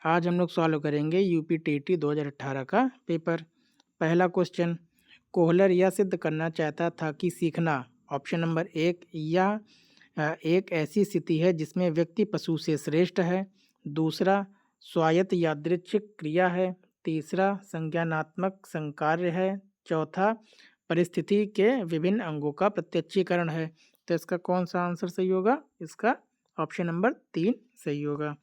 आज हम लोग सॉल्व करेंगे यूपी टीटी 2018 का पेपर। पहला क्वेश्चन, कोहलर यह सिद्ध करना चाहता था कि सीखना ऑप्शन नंबर 1 या एक ऐसी स्थिति है जिसमें व्यक्ति पशु से श्रेष्ठ है। दूसरा, स्वायत्त यादृच्छिक क्रिया है। तीसरा, संज्ञानात्मक संकार्य है। चौथा, परिस्थिति के विभिन्न अंगों का प्रत्यक्षीकरण है। तो इसका कौन सा आंसर सही होगा? इसका ऑप्शन नंबर 3 सही होगा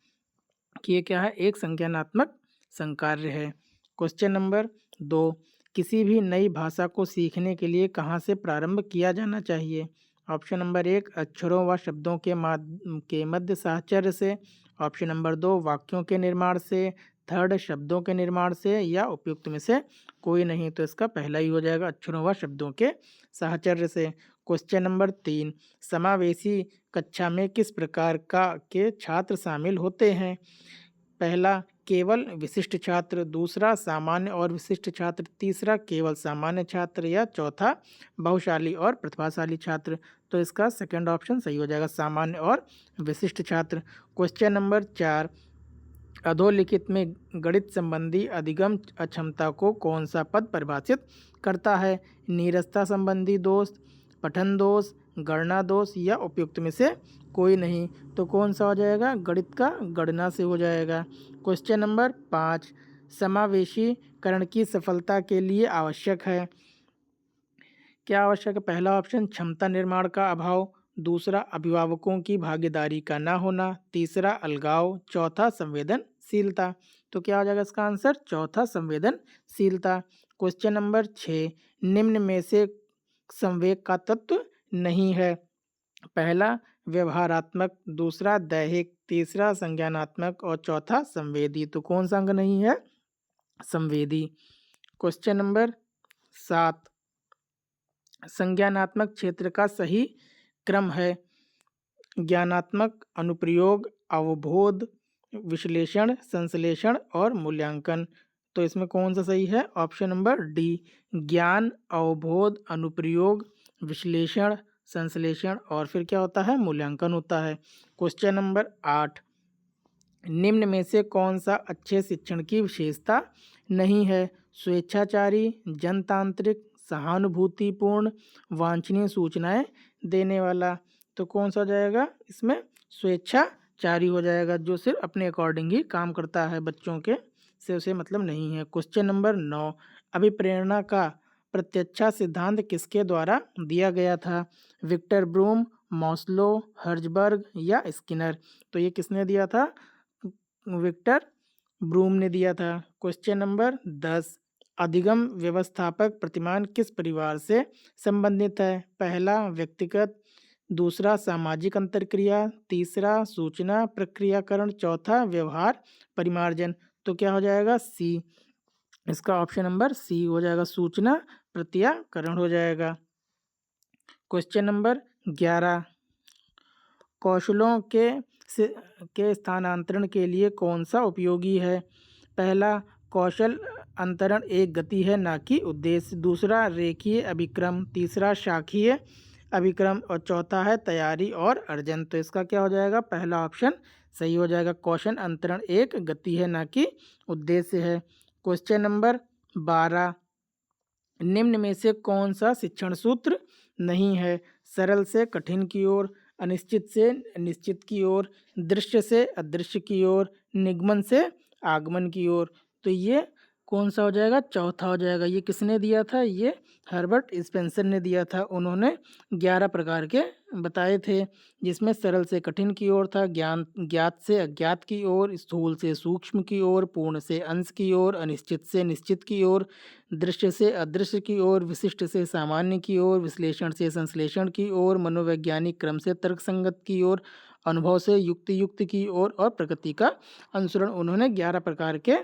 कि ये क्या है, एक संज्ञानात्मक संकार्य है। क्वेश्चन नंबर 2, किसी भी नई भाषा को सीखने के लिए कहाँ से प्रारंभ किया जाना चाहिए? ऑप्शन नंबर 1, अक्षरों व शब्दों के मध्य साहचर्य से। ऑप्शन नंबर 2, वाक्यों के निर्माण से। थर्ड, शब्दों के निर्माण से, या उपयुक्त में से कोई नहीं। तो इसका पहला ही हो जाएगा, अक्षरों व शब्दों के साहचर्य से। क्वेश्चन नंबर 3, समावेशी कक्षा में किस प्रकार के छात्र शामिल होते हैं? पहला, केवल विशिष्ट छात्र। दूसरा, सामान्य और विशिष्ट छात्र। तीसरा, केवल सामान्य छात्र। या चौथा, बहुशाली और प्रतिभाशाली छात्र। तो इसका सेकंड ऑप्शन सही हो जाएगा, सामान्य और विशिष्ट छात्र। क्वेश्चन नंबर 4, अधोलिखित में गणित संबंधी अधिगम अक्षमता को कौन सा पद परिभाषित करता है? नीरसता संबंधी दोष, पठन दोष, गणना दोष, या उपयुक्त में से कोई नहीं। तो कौन सा हो जाएगा? गणित का गणना से हो जाएगा। क्वेश्चन नंबर 5, समावेशीकरण की सफलता के लिए आवश्यक है। क्या आवश्यक है? पहला ऑप्शन, क्षमता निर्माण का अभाव। दूसरा, अभिभावकों की भागीदारी का ना होना। तीसरा, अलगाव। चौथा, संवेदनशीलता। तो क्या हो जाएगा इसका आंसर? चौथा, संवेदनशीलता। क्वेश्चन नंबर 6, निम्न में से संवेग का तत्व नहीं है। पहला, व्यवहारात्मक। दूसरा, दैहिक। तीसरा, संज्ञानात्मक। और चौथा, संवेदी। तो कौन सा अंग नहीं है? संवेदी। क्वेश्चन नंबर 7, संज्ञानात्मक क्षेत्र का सही क्रम है। ज्ञानात्मक, अनुप्रयोग, अवबोध, विश्लेषण, संश्लेषण और मूल्यांकन। तो इसमें कौन सा सही है? ऑप्शन नंबर डी, ज्ञान, अवबोध, अनुप्रयोग, विश्लेषण, संश्लेषण और फिर क्या होता है? मूल्यांकन होता है। क्वेश्चन नंबर 8, निम्न में से कौन सा अच्छे शिक्षण की विशेषता नहीं है? स्वेच्छाचारी, जनतांत्रिक, सहानुभूतिपूर्ण, वांछनीय सूचनाएं देने वाला। तो कौन सा हो जाएगा इसमें? स्वेच्छाचारी हो जाएगा, जो सिर्फ अपने अकॉर्डिंग ही काम करता है, बच्चों के से उसे मतलब नहीं है। क्वेश्चन नंबर 9, अभिप्रेरणा का प्रत्यक्षा सिद्धांत किसके द्वारा दिया गया था? विक्टर ब्रूम, मॉस्लो, हर्जबर्ग या स्किनर। तो ये किसने दिया था? विक्टर ब्रूम ने दिया था। क्वेश्चन नंबर 10, अधिगम व्यवस्थापक प्रतिमान किस परिवार से संबंधित है? पहला, व्यक्तिगत। दूसरा, सामाजिक अंतरक्रिया। तीसरा, सूचना प्रक्रियाकरण। चौथा, व्यवहार परिमार्जन। तो क्या हो जाएगा? सी। इसका ऑप्शन नंबर सी हो जाएगा, सूचना प्रक्रियाकरण हो जाएगा। क्वेश्चन नंबर 11, कौशलों के स्थानांतरण के लिए कौन सा उपयोगी है? पहला, कौशल अंतरण एक गति है ना कि उद्देश्य। दूसरा, रेखीय अभिक्रम। तीसरा, शाखीय अभिक्रम। और चौथा है तैयारी और अर्जन। तो इसका क्या हो जाएगा? पहला ऑप्शन सही हो जाएगा, कौशल अंतरण एक गति है ना कि उद्देश्य है। क्वेश्चन नंबर 12, निम्न में से कौन सा शिक्षण सूत्र नहीं है? सरल से कठिन की ओर, अनिश्चित से निश्चित की ओर, दृश्य से अदृश्य की ओर, निगमन से आगमन की ओर। तो ये कौन सा हो जाएगा? चौथा हो जाएगा। ये किसने दिया था? ये हर्बर्ट स्पेंसर ने दिया था। उन्होंने 11 प्रकार के बताए थे, जिसमें सरल से कठिन की ओर था, ज्ञात से अज्ञात की ओर, स्थूल से सूक्ष्म की ओर, पूर्ण से अंश की ओर, अनिश्चित से निश्चित की ओर, दृश्य से अदृश्य की ओर, विशिष्ट से सामान्य की ओर, विश्लेषण से संश्लेषण की ओर, मनोवैज्ञानिक क्रम से तर्कसंगत की ओर, अनुभव से युक्त की ओर और प्रकृति का अनुसरण। उन्होंने 11 प्रकार के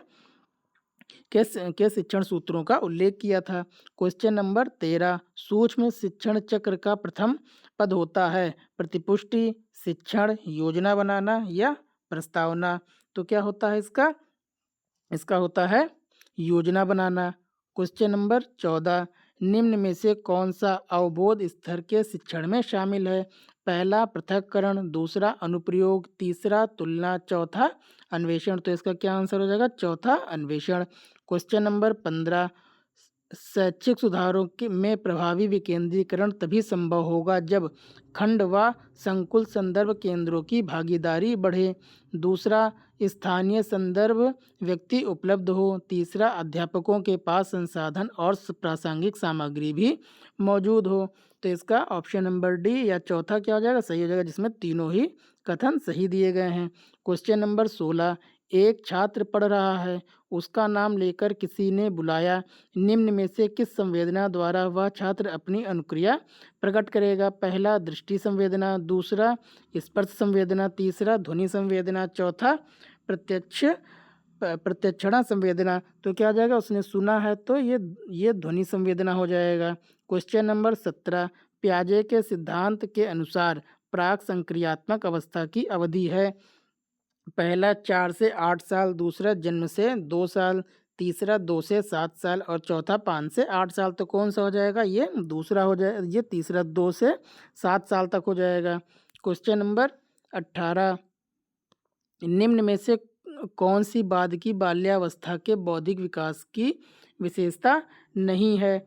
शिक्षण सूत्रों का उल्लेख किया था। क्वेश्चन नंबर 13, सूक्ष्म शिक्षण चक्र का प्रथम पद होता है प्रतिपुष्टि, शिक्षण, योजना बनाना या प्रस्तावना। तो क्या होता है इसका? इसका होता है योजना बनाना। क्वेश्चन नंबर 14, निम्न में से कौन सा अवबोध स्तर के शिक्षण में शामिल है? पहला पृथक्करण, दूसरा अनुप्रयोग, तीसरा तुलना, चौथा अन्वेषण। तो इसका क्या आंसर हो जाएगा? चौथा अन्वेषण। क्वेश्चन नंबर 15, शैक्षिक सुधारों के में प्रभावी विकेंद्रीकरण तभी संभव होगा जब खंड व संकुल संदर्भ केंद्रों की भागीदारी बढ़े। दूसरा, स्थानीय संदर्भ व्यक्ति उपलब्ध हो। तीसरा, अध्यापकों के पास संसाधन और प्रासंगिक सामग्री भी मौजूद हो। तो इसका ऑप्शन नंबर डी या चौथा क्या हो जाएगा? सही हो जाएगा, जिसमें तीनों ही कथन सही दिए गए हैं। क्वेश्चन नंबर 16, एक छात्र पढ़ रहा है, उसका नाम लेकर किसी ने बुलाया, निम्न में से किस संवेदना द्वारा वह छात्र अपनी अनुक्रिया प्रकट करेगा? पहला, दृष्टि संवेदना, दूसरा स्पर्श संवेदना, तीसरा ध्वनि संवेदना, चौथा प्रत्यक्षण संवेदना। तो क्या हो जाएगा? उसने सुना है तो ये ध्वनि संवेदना हो जाएगा। क्वेश्चन नंबर 17, पियाजे के सिद्धांत के अनुसार प्राक संक्रियात्मक अवस्था की अवधि है। पहला 4 से 8 साल, दूसरा जन्म से 2 साल, तीसरा 2 से 7 साल और चौथा 5 से 8 साल। तो कौन सा हो जाएगा? ये दूसरा हो जाएगा, ये तीसरा 2 से 7 साल तक हो जाएगा। क्वेश्चन नंबर 18, निम्न में से कौन सी बाद की बाल्यावस्था के बौद्धिक विकास की विशेषता नहीं है?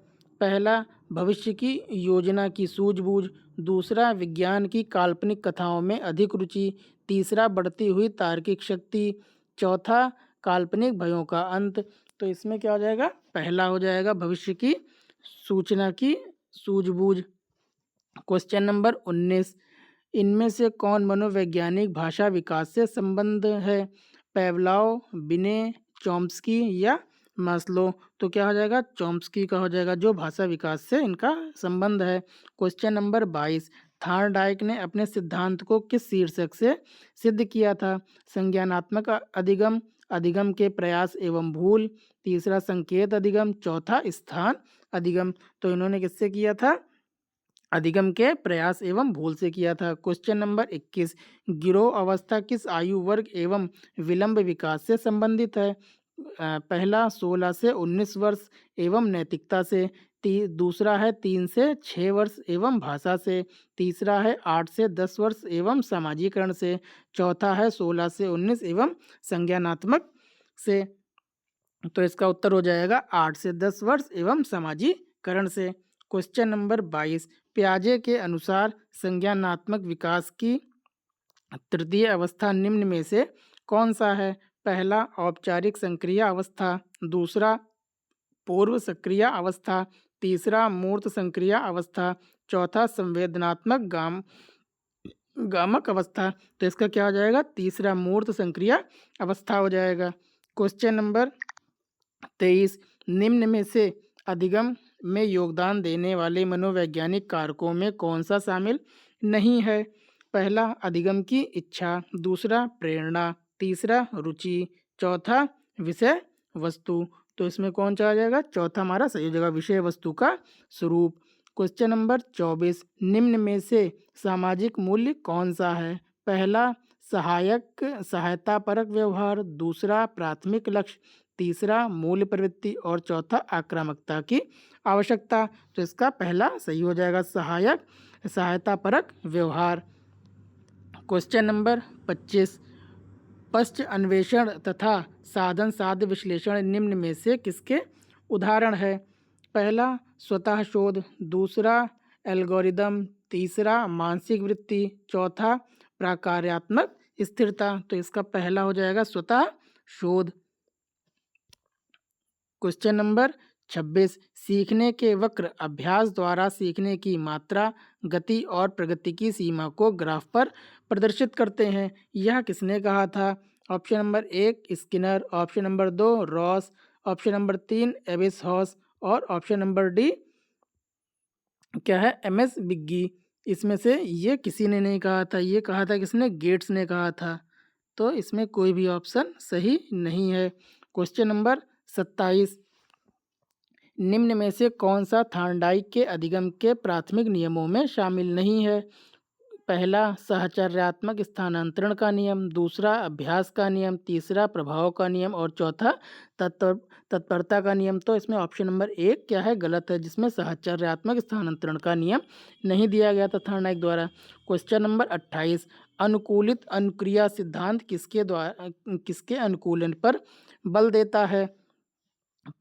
पहला, भविष्य की योजना की सूझबूझ, दूसरा विज्ञान की काल्पनिक कथाओं में अधिक रुचि, तीसरा बढ़ती हुई तार्किक शक्ति, चौथा काल्पनिक भयों का अंत। तो इसमें क्या हो जाएगा? पहला हो जाएगा भविष्य की सूचना की सूझबूझ। क्वेश्चन नंबर 19, इनमें से कौन मनोवैज्ञानिक भाषा विकास से संबंध है? पेवलाव, बिने, चॉम्स्की या मास्लो? तो क्या हो जाएगा? चॉम्स्की का हो जाएगा, जो भाषा विकास से इनका संबंध है। क्वेश्चन नंबर 22, थार्नडाइक ने अपने सिद्धांत को किस शीर्षक से सिद्ध किया था? संज्ञानात्मक अधिगम, अधिगम के प्रयास एवं भूल, तीसरा संकेत अधिगम, चौथा स्थान अधिगम। तो इन्होंने किससे किया था? अधिगम के प्रयास एवं भूल से किया था। क्वेश्चन नंबर 21, गिरोह अवस्था किस आयु वर्ग एवं विलंब विकास से संबंधित है? पहला 16 से 19 वर्ष एवं नैतिकता से, दूसरा है 3 से 6 वर्ष एवं भाषा से, तीसरा है 8 से 10 वर्ष एवं सामाजिकरण से, चौथा है 16 से 19 एवं संज्ञानात्मक से। तो इसका उत्तर हो जाएगा 8 से 10 वर्ष एवं सामाजिकरण से। क्वेश्चन नंबर 22, पियाजे के अनुसार संज्ञानात्मक विकास की तृतीय अवस्था निम्न में से कौन सा है? पहला, औपचारिक संक्रिय अवस्था, दूसरा पूर्व सक्रिय अवस्था, तीसरा मूर्त संक्रिय अवस्था, चौथा संवेदनात्मक गामक अवस्था। तो इसका क्या हो जाएगा? तीसरा मूर्त संक्रिय अवस्था हो जाएगा। क्वेश्चन नंबर 23, निम्न में से अधिगम में योगदान देने वाले मनोवैज्ञानिक कारकों में कौन सा शामिल नहीं है? पहला, अधिगम की इच्छा, दूसरा प्रेरणा, तीसरा रुचि, चौथा विषय वस्तु। तो इसमें कौन सा आ जाएगा? चौथा हमारा सही हो जाएगा, विषय वस्तु का स्वरूप। क्वेश्चन नंबर 24, निम्न में से सामाजिक मूल्य कौन सा है? पहला, सहायतापरक व्यवहार, दूसरा प्राथमिक लक्ष्य, तीसरा मूल प्रवृत्ति और चौथा आक्रामकता की आवश्यकता। तो इसका पहला सही हो जाएगा, सहायतापरक व्यवहार। क्वेश्चन नंबर 25, पश्च अन्वेषण तथा साधन साध्य विश्लेषण निम्न में से किसके उदाहरण है? पहला, स्वतः शोध, दूसरा एल्गोरिदम, तीसरा मानसिक वृत्ति, चौथा प्राकार्यात्मक स्थिरता। तो इसका पहला हो जाएगा स्वतः शोध। क्वेश्चन नंबर 26, सीखने के वक्र अभ्यास द्वारा सीखने की मात्रा, गति और प्रगति की सीमा को ग्राफ पर प्रदर्शित करते हैं। यह किसने कहा था? Option number 1 Skinner, option number 2 Ross, option number 3 एबिसहॉस और ऑप्शन नंबर डी क्या है? एमएस बिग्गी। इसमें से ये किसी ने नहीं कहा था, ये कहा था किसने? गेट्स ने कहा था। तो इसमें कोई भी ऑप्शन सही नहीं है। क्वेश्चन नंबर 27, निम्न में से कौन सा थार्नडाइक के अधिगम के प्राथमिक नियमों में शामिल नहीं है? पहला साहचर्यात्मक स्थानांतरण का नियम, दूसरा अभ्यास का नियम, तीसरा प्रभाव का नियम और चौथा तत्पर तत्परता का नियम। तो इसमें ऑप्शन नंबर 1 क्या है, गलत है, जिसमें साहचर्यात्मक स्थानांतरण का नियम नहीं दिया गया था थर्नाइक द्वारा। क्वेश्चन नंबर 28, अनुकूलित अनुक्रिया सिद्धांत किसके अनुकूलन पर बल देता है?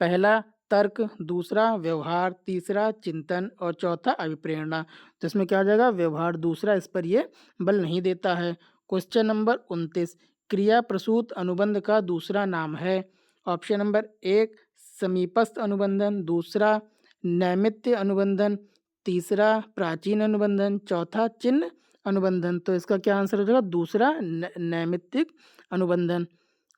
पहला तर्क, दूसरा व्यवहार, तीसरा चिंतन और चौथा अभिप्रेरणा। तो इसमें क्या आ जाएगा, व्यवहार दूसरा, इस पर ये बल नहीं देता है। क्वेश्चन नंबर 29, क्रिया प्रसूत अनुबंध का दूसरा नाम है? ऑप्शन नंबर 1 समीपस्थ अनुबंधन, दूसरा नैमित्य अनुबंधन, तीसरा प्राचीन अनुबंधन, चौथा चिन्ह अनुबंधन। तो इसका क्या आंसर हो जाएगा, दूसरा नैमित्तिक अनुबंधन।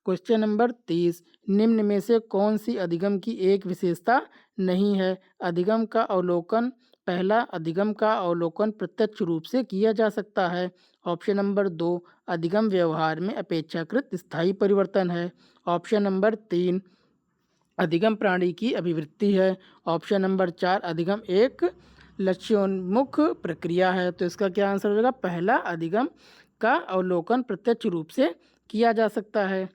क्वेश्चन नंबर 30, निम्न में से कौन सी अधिगम की एक विशेषता नहीं है? अधिगम का अवलोकन, पहला अधिगम का अवलोकन प्रत्यक्ष रूप से किया जा सकता है। ऑप्शन नंबर 2 अधिगम व्यवहार में अपेक्षाकृत स्थायी परिवर्तन है। ऑप्शन नंबर 3 अधिगम प्राणी की अभिवृत्ति है। ऑप्शन नंबर 4 अधिगम एक लक्ष्योन्मुख प्रक्रिया है। तो इसका क्या आंसर हो जाएगा, पहला अधिगम का अवलोकन प्रत्यक्ष रूप से किया जा सकता है।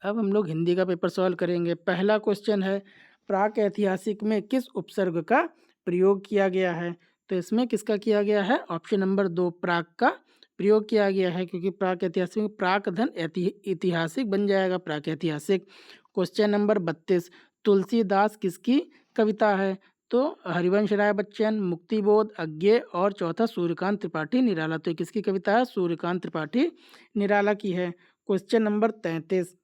अब हम लोग हिंदी का पेपर सॉल्व करेंगे। पहला क्वेश्चन है, प्राक ऐतिहासिक में किस उपसर्ग का प्रयोग किया गया है? तो इसमें किसका किया गया है, ऑप्शन नंबर 2 प्राक का प्रयोग किया गया है, क्योंकि प्राक ऐतिहासिक में प्राक धन ऐतिहासिक बन जाएगा, प्राक ऐतिहासिक। क्वेश्चन नंबर 32, तुलसीदास किसकी कविता है? तो हरिवंश राय बच्चन, मुक्तिबोध, अज्ञे और चौथा सूर्यकांत त्रिपाठी निराला। तो किसकी कविता है, सूर्यकांत त्रिपाठी निराला की है। क्वेश्चन नंबर 33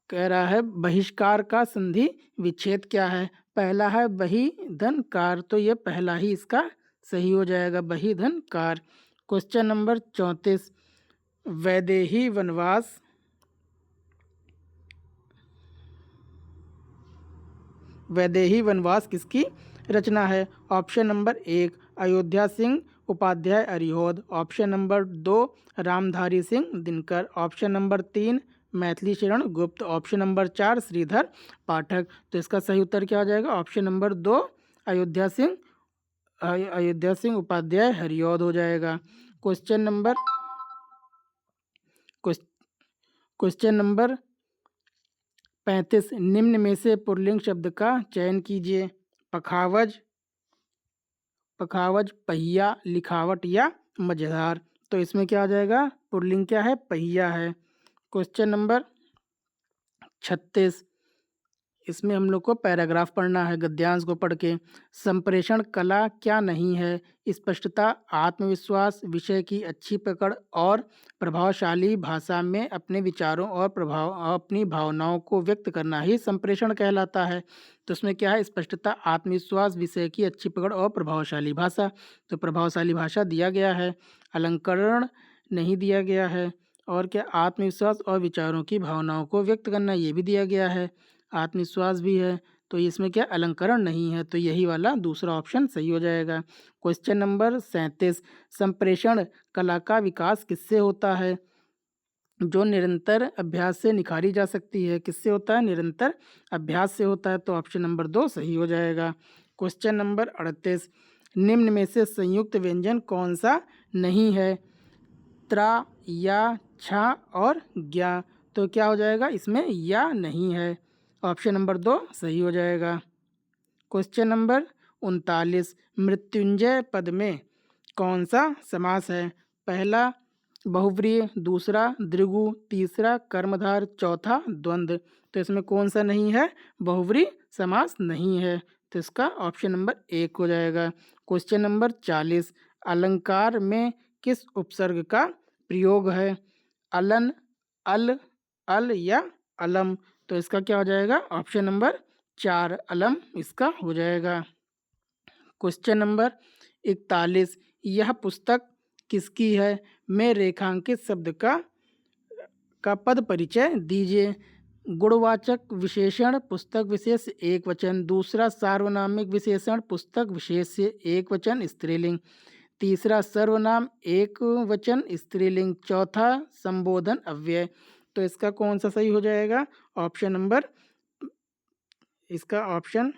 कह रहा है, बहिष्कार का संधि विच्छेद क्या है? पहला है बही धन कार, तो ये पहला ही इसका सही हो जाएगा, बही धन कार। क्वेश्चन नंबर 34, वैदेही वनवास किसकी रचना है? Option number 1 Ayodhya Singh Upadhyay Hariaudh, option number 2 Ramdhari Singh Dinkar, option number 3 Maithili Sharan Gupt, option number 4 Shridhar पाठक। तो इसका सही उत्तर क्या हो जाएगा, ऑप्शन नंबर 2 अयोध्या सिंह उपाध्याय हरिऔध हो जाएगा। क्वेश्चन नंबर 35, निम्न में से पुल्लिंग शब्द का चयन कीजिए। पखावज, पहिया, लिखावट या मझधार। तो इसमें क्या आ जाएगा, पुल्लिंग क्या है, पहिया है। क्वेश्चन नंबर 36, इसमें हम लोग को पैराग्राफ पढ़ना है, गद्यांश को पढ़ के। संप्रेषण कला क्या नहीं है? स्पष्टता, आत्मविश्वास, विषय की अच्छी पकड़ और प्रभावशाली भाषा में अपने विचारों और अपनी भावनाओं को व्यक्त करना ही संप्रेषण कहलाता है। तो उसमें क्या है, स्पष्टता, आत्मविश्वास, विषय की अच्छी पकड़ और प्रभावशाली भाषा। तो प्रभावशाली भाषा दिया गया है, अलंकरण नहीं दिया गया है, और क्या आत्मविश्वास और विचारों की भावनाओं को व्यक्त करना ये भी दिया गया है, आत्मविश्वास भी है। तो इसमें क्या अलंकरण नहीं है, तो यही वाला दूसरा ऑप्शन सही हो जाएगा। क्वेश्चन नंबर 37, संप्रेषण कला का विकास किससे होता है? जो निरंतर अभ्यास से निखारी जा सकती है। किससे होता है, निरंतर अभ्यास से होता है। तो ऑप्शन नंबर 2 सही हो जाएगा। क्वेश्चन नंबर 38, निम्न में से संयुक्त व्यंजन कौन सा नहीं है? त्रा, या, छा और ज्ञा। तो क्या हो जाएगा, इसमें या नहीं है, ऑप्शन नंबर 2 सही हो जाएगा। क्वेश्चन नंबर 39, मृत्युंजय पद में कौन सा समास है? पहला बहुव्रीहि, दूसरा द्विगु, तीसरा कर्मधार, चौथा द्वंद्व। तो इसमें कौन सा नहीं है, बहुव्रीहि समास नहीं है। तो इसका ऑप्शन नंबर 1 हो जाएगा। क्वेश्चन नंबर 40, अलंकार में किस उपसर्ग का प्रयोग है? अलन, अल, अल या अलम। तो इसका क्या हो जाएगा, ऑप्शन नंबर 4 अलम इसका हो जाएगा। क्वेश्चन नंबर 41, यह पुस्तक किसकी है? में रेखांकित शब्द का पद परिचय दीजिए। गुणवाचक विशेषण पुस्तक विशेष एक वचन, दूसरा सार्वनामिक विशेषण पुस्तक विशेष से एक वचन स्त्रीलिंग, तीसरा सर्वनाम एक वचन स्त्रीलिंग, चौथा संबोधन अव्यय। तो इसका कौन सा सही हो जाएगा, ऑप्शन नंबर, इसका ऑप्शन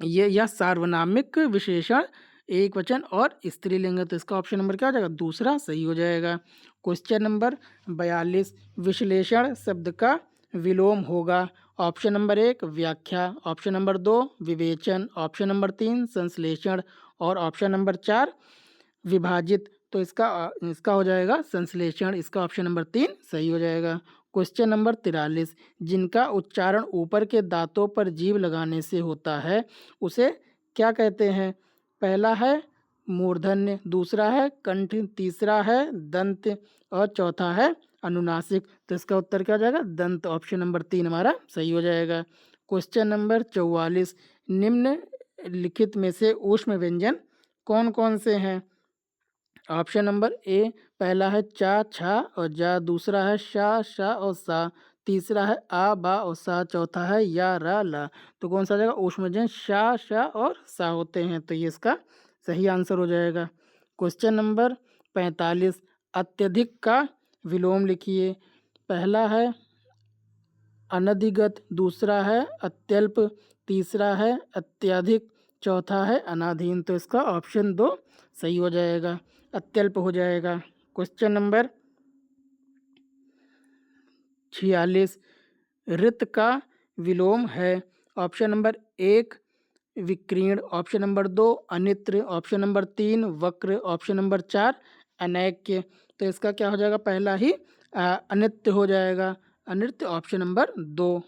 यह सार्वनामिक विशेषण एक वचन और स्त्रीलिंग है, तो इसका ऑप्शन नंबर क्या हो जाएगा, दूसरा सही हो जाएगा। क्वेश्चन नंबर 42, विश्लेषण शब्द का विलोम होगा। ऑप्शन नंबर 1 व्याख्या, ऑप्शन नंबर 2 विवेचन, ऑप्शन नंबर 3 संश्लेषण और ऑप्शन नंबर 4 विभाजित। तो इसका हो जाएगा संश्लेषण, इसका ऑप्शन नंबर 3 सही हो जाएगा। क्वेश्चन नंबर 43, जिनका उच्चारण ऊपर के दांतों पर जीभ लगाने से होता है उसे क्या कहते हैं। पहला है मूर्धन्य, दूसरा है कंठ, तीसरा है दंत और चौथा है अनुनासिक। तो इसका उत्तर क्या हो जाएगा, दंत, ऑप्शन नंबर 3 हमारा सही हो जाएगा। क्वेश्चन नंबर 44, निम्न लिखित में से ऊष्म व्यंजन कौन कौन से हैं। ऑप्शन नंबर ए पहला है चा, छा और जा, दूसरा है शा, शा और सा, तीसरा है आ, बा और सा, चौथा है या, रा, ला। तो कौन सा आ जाएगा, ऊष्म व्यंजन शा, शा और सा होते हैं, तो ये इसका सही आंसर हो जाएगा। क्वेश्चन नंबर 45, अत्यधिक का विलोम लिखिए। पहला है अनधिगत, दूसरा है अत्यल्प, तीसरा है अत्यधिक, चौथा है अनाधीन। तो इसका ऑप्शन 2 सही हो जाएगा, अत्यल्प हो जाएगा। क्वेश्चन नंबर 46, रित का विलोम है। ऑप्शन नंबर 1 विकीर्ण, ऑप्शन नंबर 2 अनित्र, ऑप्शन नंबर 3 वक्र, ऑप्शन नंबर 4 अनैक्य। तो इसका क्या हो जाएगा, पहला ही अनित्य हो जाएगा, अनित्य, ऑप्शन नंबर 2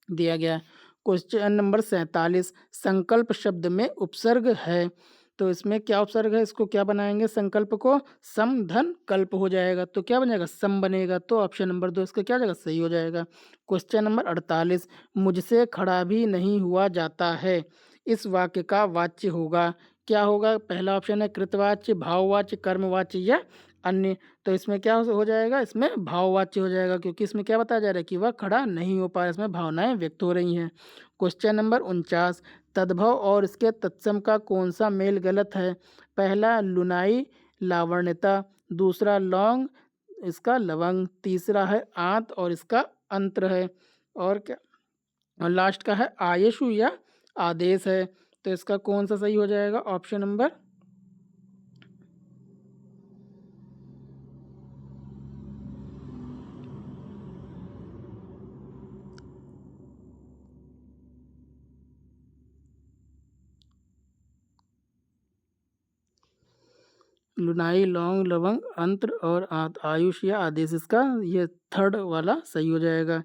दिया गया है। क्वेश्चन नंबर 47, संकल्प शब्द में उपसर्ग है, तो इसमें क्या उपसर्ग है, इसको क्या बनाएंगे, संकल्प को सम धन कल्प हो जाएगा, तो क्या बनेगा, सम बनेगा, तो ऑप्शन नंबर 2 इसका क्या हो जाएगा, सही हो जाएगा। क्वेश्चन नंबर 48, मुझसे खड़ा भी नहीं हुआ जाता है, इस वाक्य का वाच्य होगा, क्या होगा, पहला ऑप्शन है कृतवाच्य, भाववाच्य, कर्मवाच्य या अन्य। तो इसमें क्या हो जाएगा, इसमें भाववाच्य हो जाएगा, क्योंकि इसमें क्या बताया जा रहा है कि वह खड़ा नहीं हो पा रहा, इसमें भावनाएं व्यक्त हो रही हैं। क्वेश्चन नंबर 49, तद्भव और इसके तत्सम का कौन सा मेल गलत है। पहला लुनाई लावण्यता, दूसरा लौंग इसका लवंग, तीसरा है आंत और इसका अंत्र है, और क्या, और लास्ट का है आयशु या आदेश है। तो इसका कौन सा सही हो जाएगा, ऑप्शन नंबर लुनाई लौंग लवंग अंत्र और आयुष या आदेश, इसका ये थर्ड वाला सही हो जाएगा।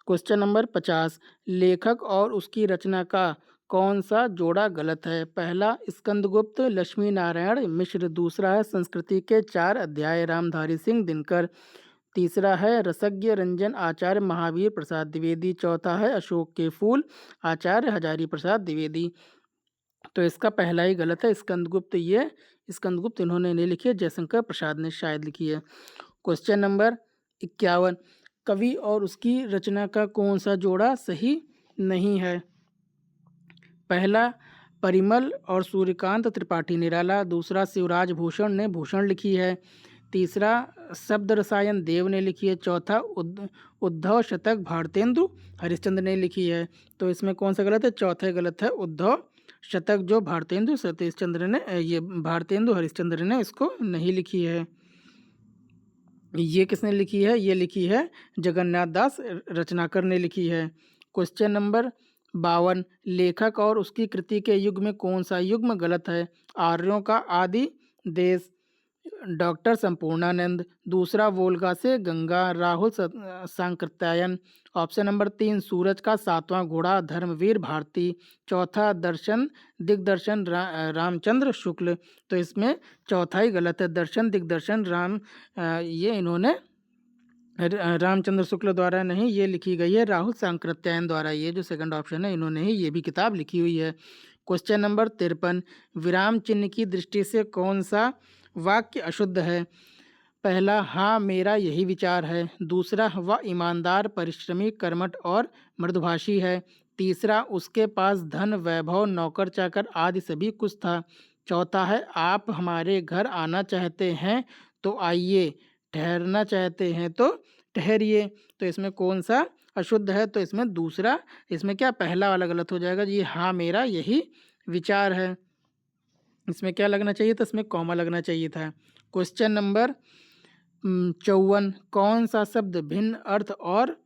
क्वेश्चन नंबर 50, लेखक और उसकी रचना का कौन सा जोड़ा गलत है। पहला स्कंदगुप्त लक्ष्मी नारायण मिश्र, दूसरा है संस्कृति के 4 अध्याय रामधारी सिंह दिनकर, तीसरा है रसज्ञ रंजन आचार्य महावीर प्रसाद द्विवेदी, चौथा है अशोक के फूल आचार्य हजारी प्रसाद द्विवेदी। तो इसका पहला ही गलत है, स्कंदगुप्त, ये स्कंदगुप्त इन्होंने नहीं लिखी है, जयशंकर प्रसाद ने शायद लिखी है। क्वेश्चन नंबर 51, कवि और उसकी रचना का कौन सा जोड़ा सही नहीं है। पहला परिमल और सूर्यकांत त्रिपाठी निराला, दूसरा शिवराज भूषण ने भूषण लिखी है, तीसरा शब्द रसायन देव ने लिखी है, चौथा उद्धव शतक भारतेंदु हरिश्चंद्र ने लिखी है। तो इसमें कौन सा गलत है, चौथा गलत है, उद्धव शतक जो भारतेंदु सतीश चंद्र ने, ये भारतेंदु हरिश्चंद्र ने इसको नहीं लिखी है। ये किसने लिखी है, ये लिखी है जगन्नाथ दास रचनाकर ने लिखी है। क्वेश्चन नंबर 52, लेखक और उसकी कृति के युग में कौन सा युग्म गलत है। आर्यों का आदि देश, डॉक्टर संपूर्णानंद, दूसरा वोल्गा से गंगा, राहुल सांकृत्यायन, ऑप्शन नंबर 3 सूरज का 7वां घोड़ा धर्मवीर भारती, चौथा दर्शन दिग्दर्शन रामचंद्र शुक्ल। तो इसमें चौथा ही गलत है, दर्शन दिग्दर्शन ये इन्होंने रामचंद्र शुक्ल द्वारा नहीं, ये लिखी गई है राहुल सांकृत्यायन द्वारा, ये जो सेकंड ऑप्शन है इन्होंने ही ये भी किताब लिखी हुई है। क्वेश्चन नंबर 53, विराम चिन्ह की दृष्टि से कौन सा वाक्य अशुद्ध है। पहला हाँ मेरा यही विचार है, दूसरा वह ईमानदार परिश्रमी कर्मठ और मृदुभाषी है, तीसरा उसके पास धन वैभव नौकर चाकर आदि सभी कुछ था, चौथा है आप हमारे घर आना चाहते हैं तो आइए, ठहरना चाहते हैं तो ठहरिए। तो इसमें कौन सा अशुद्ध है, तो इसमें दूसरा, इसमें क्या पहला वाला गलत हो जाएगा, ये हाँ मेरा यही विचार है। इसमें क्या लगना चाहिए था, इसमें कॉमा लगना चाहिए था। क्वेश्चन नंबर 54, कौन सा शब्द भिन्न अर्थ और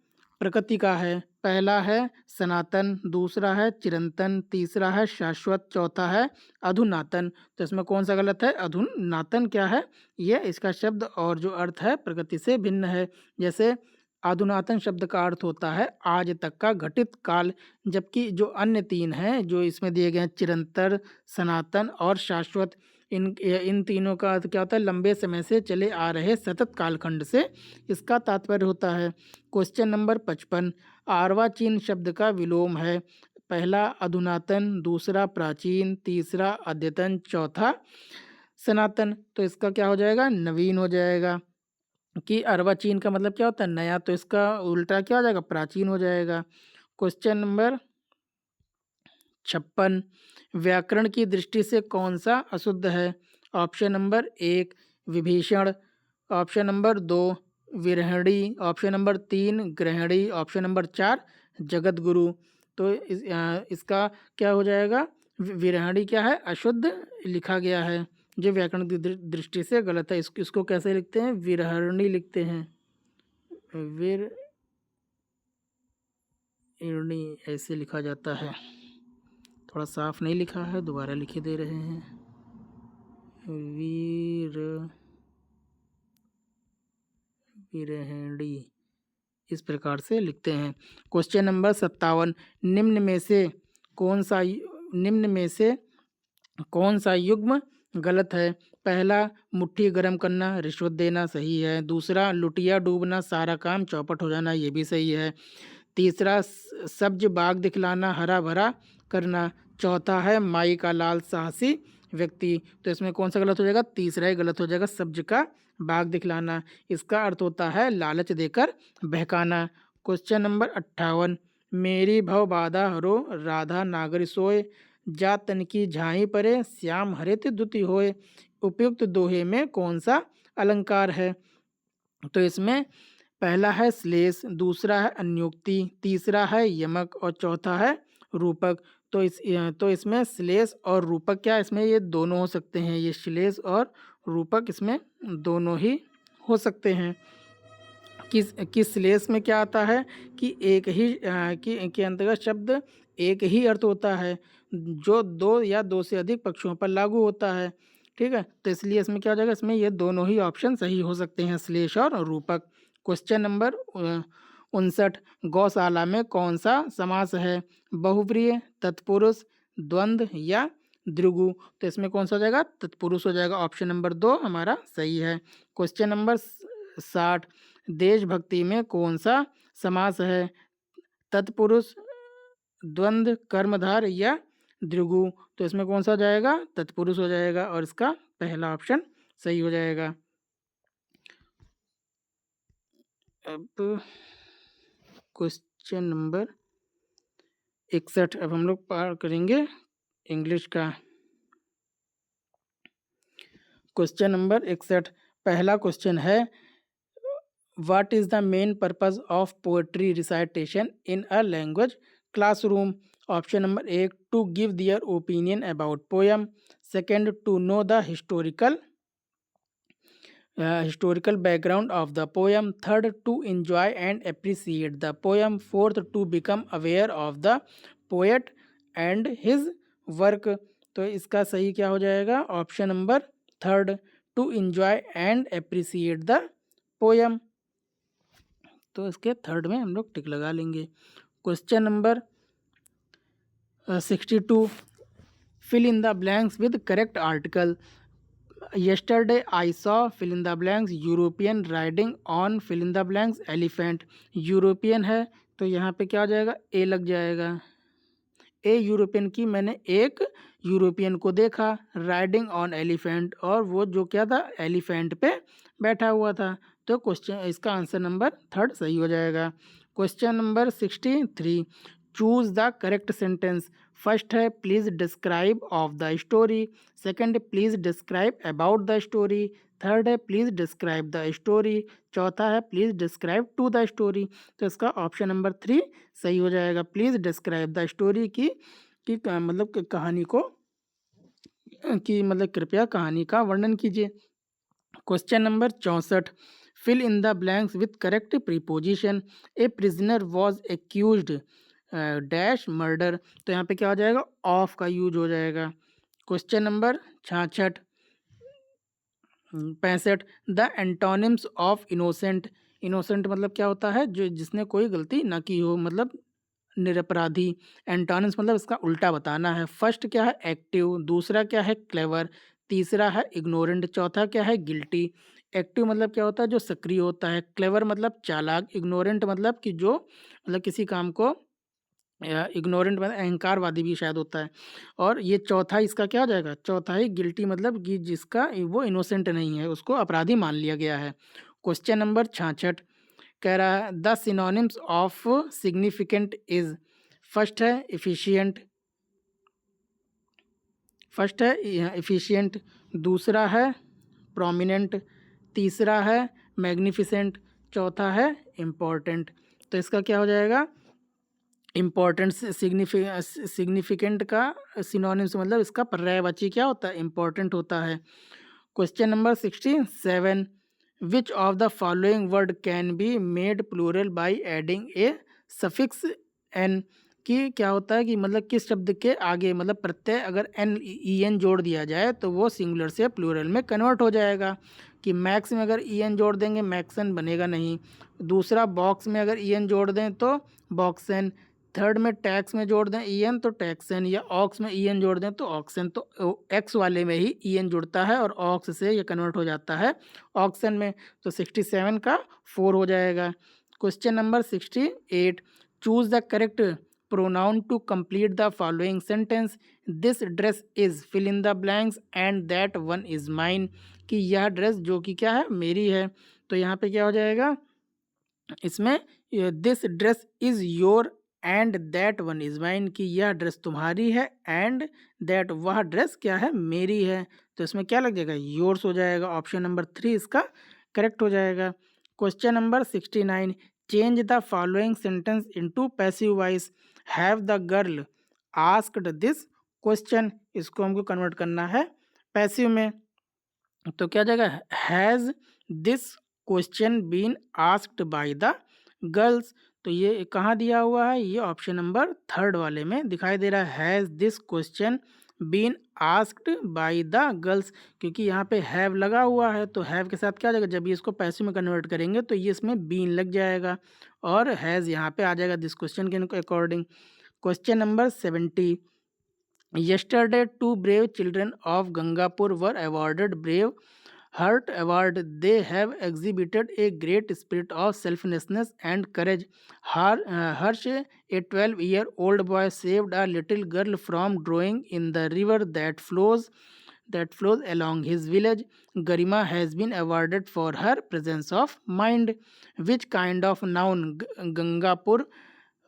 प्रकृति का है? पहला है सनातन, दूसरा है चिरंतन, तीसरा है शाश्वत, चौथा है अधुनातन। तो इसमें कौन सा गलत है? अधुनातन क्या है? ये इसका शब्द और जो अर्थ है प्रकृति से भिन्न है। जैसे अधुनातन शब्द का अर्थ होता है आज तक का घटित काल, जबकि जो अन्य तीन हैं जो इसमें दिए गए हैं, चिरंतर, सनातन और शाश्वत, इन तीनों का अर्थ क्या होता है? लंबे समय से चले आ रहे सतत कालखंड से इसका तात्पर्य होता है। क्वेश्चन नंबर 55, अर्वाचीन शब्द का विलोम है? पहला अधुनातन, दूसरा प्राचीन, तीसरा अद्यतन, चौथा सनातन। तो इसका क्या हो जाएगा? नवीन हो जाएगा। कि अर्वाचीन का मतलब क्या होता है? नया, तो इसका उल्टा क्या हो जाएगा? प्राचीन हो जाएगा। क्वेश्चन नंबर 56, व्याकरण की दृष्टि से कौन सा अशुद्ध है? ऑप्शन नंबर 1 विभीषण, ऑप्शन नंबर 2 विरहणी, ऑप्शन नंबर 3 ग्रहणी, ऑप्शन नंबर 4 जगत गुरु। तो इसका क्या हो जाएगा? विरहणी क्या है? अशुद्ध लिखा गया है, जो व्याकरण की दृष्टि से गलत है। इसको कैसे लिखते हैं? विरहणी लिखते हैं, विरहणी ऐसे लिखा जाता है। थोड़ा साफ नहीं लिखा है, दोबारा लिखे दे रहे हैं। विरहणी इस प्रकार से लिखते हैं। क्वेश्चन नंबर 57, निम्न में से कौन सा युग्म गलत है? पहला मुट्ठी गर्म करना, रिश्वत देना, सही है। दूसरा लुटिया डूबना, सारा काम चौपट हो जाना, ये भी सही है। तीसरा सब्ज बाग दिखलाना, हरा भरा करना। चौथा है माई का लाल साहसी व्यक्ति। तो इसमें कौन सा गलत हो जाएगा? तीसरा ही गलत हो जाएगा, सब्ज का बाग दिखलाना। इसका अर्थ होता है लालच देकर बहकाना। क्वेश्चन नंबर 58, मेरी भव बाधा हरो, राधा नागर सोए, जा तन की झाई परे, श्याम हरित दुति होए। उपयुक्त दोहे में कौन सा अलंकार है? तो इसमें पहला है श्लेष, दूसरा है अन्योक्ति, तीसरा है यमक और चौथा है रूपक। तो इसमें श्लेष और रूपक क्या इसमें ये दोनों हो सकते हैं, ये श्लेष और रूपक इसमें दोनों ही हो सकते हैं। किस श्लेष में क्या आता है कि एक ही के अंतर्गत शब्द एक ही अर्थ होता है, जो दो या दो से अधिक पक्षों पर लागू होता है। ठीक है, तो इसलिए इसमें क्या हो जाएगा? इसमें ये दोनों ही ऑप्शन सही हो सकते हैं, श्लेष और रूपक। क्वेश्चन नंबर 59, गौशाला में कौन सा समास है? बहुप्रिय, तत्पुरुष, द्वंद्व या द्विगु। तो इसमें कौन सा हो जाएगा? तत्पुरुष हो जाएगा। ऑप्शन नंबर 2 हमारा सही है। क्वेश्चन नंबर 60, देशभक्ति में कौन सा समास है? तत्पुरुष, द्वंद्व, कर्मधार या द्विगु। तो इसमें कौन सा हो जाएगा? तत्पुरुष हो जाएगा और इसका पहला ऑप्शन सही हो जाएगा। अब क्वेश्चन नंबर 61, अब हम लोग पार करेंगे इंग्लिश का। क्वेश्चन नंबर 61, पहला क्वेश्चन है, what is the main purpose of poetry recitation in a language classroom? Option number 1 to give their opinion about poem, second to know the historical background of the poem, third to enjoy and appreciate the poem, fourth to become aware of the poet and his work। तो इसका सही क्या हो जाएगा? Option number 3 to enjoy and appreciate the poem। तो इसके third में हम लोग टिक लगा लेंगे। Question number 62, fill in the blanks with correct article। Yesterday I saw fill in the blanks European riding on fill in the blanks elephant। European है तो यहाँ पे क्या हो जाएगा? ए लग जाएगा। ए यूरोपियन की, मैंने एक यूरोपियन को देखा, राइडिंग ऑन एलिफेंट, और वो जो क्या था? एलिफेंट पे बैठा हुआ था। तो क्वेश्चन इसका आंसर नंबर 3 सही हो जाएगा। Question number 63, choose the correct sentence. First है please describe of the story, second please describe about the story, third है प्लीज डिस्क्राइब द स्टोरी, चौथा है please describe to the story. तो इसका ऑप्शन नंबर 3 सही हो जाएगा। प्लीज डिस्क्राइब द स्टोरी की मतलब कहानी को कि मतलब कृपया कहानी का वर्णन कीजिए। Question number 64, fill in the blanks with correct preposition. A prisoner was accused dash murder. तो यहाँ पे क्या हो जाएगा, ऑफ का यूज हो जाएगा। Question number 66 65, the antonyms of innocent. Innocent मतलब क्या होता है, जो जिसने कोई गलती ना की हो, मतलब निरपराधी। एंटोनिम्स मतलब इसका उल्टा बताना है। फर्स्ट क्या है, एक्टिव। दूसरा क्या है, क्लेवर। तीसरा है इग्नोरेंट। चौथा क्या है, गिल्टी। एक्टिव मतलब क्या होता है, जो सक्रिय होता है। क्लेवर मतलब चालाक। इग्नोरेंट मतलब कि जो मतलब किसी काम को इग्नोरेंट मतलब अहंकारवादी भी शायद होता है। और ये चौथा इसका क्या हो जाएगा, चौथा ही गिल्टी मतलब कि जिसका वो इनोसेंट नहीं है, उसको अपराधी मान लिया गया है। क्वेश्चन नंबर 66 कह रहा है the synonyms of significant is. First है इफिशिएंट, फर्स्ट है इफिशिएंट। दूसरा है प्रोमिनेंट। तीसरा है मैग्निफिसेंट। चौथा है इम्पोर्टेंट। तो इसका क्या हो जाएगा, इम्पोर्टेंट। सिग्निफिकेंट का सिनोनिम्स मतलब इसका पर्यायवाची क्या होता है, इम्पोर्टेंट होता है। Question number 67, which of the following word can be made plural by adding a suffix en. कि क्या होता है कि मतलब किस शब्द के आगे मतलब प्रत्यय अगर एन ई एन जोड़ दिया जाए तो वो सिंगुलर से प्लूरल में कन्वर्ट हो जाएगा। कि मैक्स में अगर ई एन जोड़ देंगे मैक्सन बनेगा नहीं। दूसरा बॉक्स में अगर ई एन जोड़ दें तो बॉक्सन। थर्ड में टैक्स में जोड़ दें ई एन तो टैक्सन, या ऑक्स में ई एन जोड़ दें तो ऑक्सन। तो एक्स वाले में ही ई एन जुड़ता है और ऑक्स से ये कन्वर्ट हो जाता है ऑक्सन में। तो 67 का 4 हो जाएगा। Question number 68, choose the correct pronoun to complete the following sentence. This dress is fill in the blanks and that one is mine. कि यह ड्रेस जो कि क्या है, मेरी है। तो यहाँ पे क्या हो जाएगा, इसमें this dress is your and that one is mine. कि यह ड्रेस तुम्हारी है एंड दैट वह ड्रेस क्या है, मेरी है। तो इसमें क्या लग जाएगा, योर्स हो जाएगा। ऑप्शन नंबर 3 इसका करेक्ट हो जाएगा। Question number 69, change the following sentence into passive voice. Have the girl asked this question. इसको हमको कन्वर्ट करना है पैसिव में। तो क्या जाएगा, has this question been asked by the girls. तो ये कहाँ दिया हुआ है, ये ऑप्शन नंबर 3 वाले में दिखाई दे रहा है, has this question been asked by the girls. क्योंकि यहाँ पे हैव लगा हुआ है तो हैव के साथ क्या आ जाएगा, जब ये इसको पैसिव में कन्वर्ट करेंगे तो ये इसमें बीन लग जाएगा और हैज़ यहाँ पे आ जाएगा दिस क्वेश्चन के according. Question number 70, yesterday two brave children of Gangapur were awarded Brave Heart Award. They have exhibited a great spirit of selflessness and courage. Harsh, a 12-year-old boy, saved a little girl from drowning in the river that flows along his village. Garima has been awarded for her presence of mind. Which kind of noun Gangapur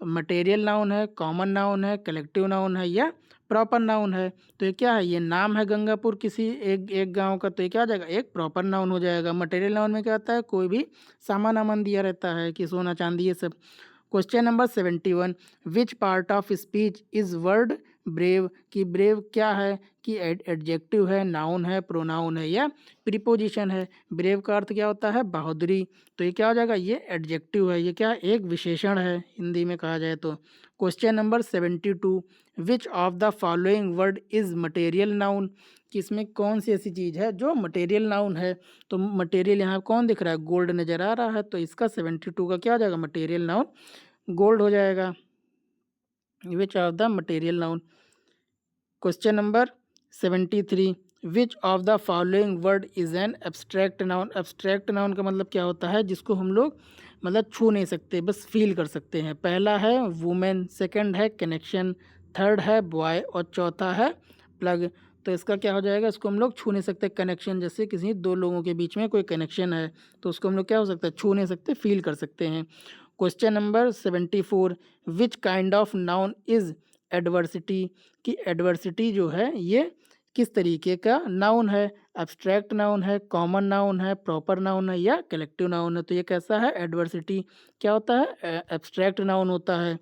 material noun है, common noun है, collective noun है या proper noun है। तो ये क्या है, ये नाम है गंगापुर किसी एक गांव का, तो ये क्या हो जाएगा, एक प्रॉपर नाउन हो जाएगा। मटेरियल नाउन में क्या होता है, कोई भी सामान आमान दिया रहता है कि सोना चांदी ये सब। Question number 71, which part of speech is word brave. कि ब्रेव क्या है, कि एडजेक्टिव है, नाउन है, प्रोनाउन है या प्रीपोजिशन है। ब्रेव का अर्थ क्या होता है, बहादुरी। तो ये क्या हो जाएगा, ये एडजेक्टिव है, ये क्या है, एक विशेषण है हिंदी में कहा जाए तो। Question number 72, which of the following word is material noun. कि इसमें कौन सी ऐसी चीज़ है जो मटेरियल नाउन है। तो मटेरियल यहाँ कौन दिख रहा है, गोल्ड नज़र आ रहा है, तो इसका 72 का क्या हो जाएगा, मटेरियल नाउन गोल्ड हो जाएगा। विच of the material noun. Question number 73, which of the following word is an abstract noun. Abstract noun का मतलब क्या होता है, जिसको हम लोग मतलब छू नहीं सकते, बस फील कर सकते हैं। पहला है वुमेन, सेकंड है कनेक्शन, थर्ड है बॉय और चौथा है प्लग। तो इसका क्या हो जाएगा, इसको हम लोग छू नहीं सकते। कनेक्शन जैसे किसी दो लोगों के बीच में कोई कनेक्शन है तो उसको हम लोग क्या हो सकता है, छू नहीं सकते, फील कर सकते हैं। Question number 74, which kind of noun is adversity. कि एडवर्सिटी जो है ये किस तरीके का नाउन है, एब्स्ट्रैक्ट नाउन है, कॉमन नाउन है, प्रॉपर नाउन है या कलेक्टिव नाउन है। तो ये कैसा है, एडवर्सिटी क्या होता है, एब्स्ट्रैक्ट नाउन होता है।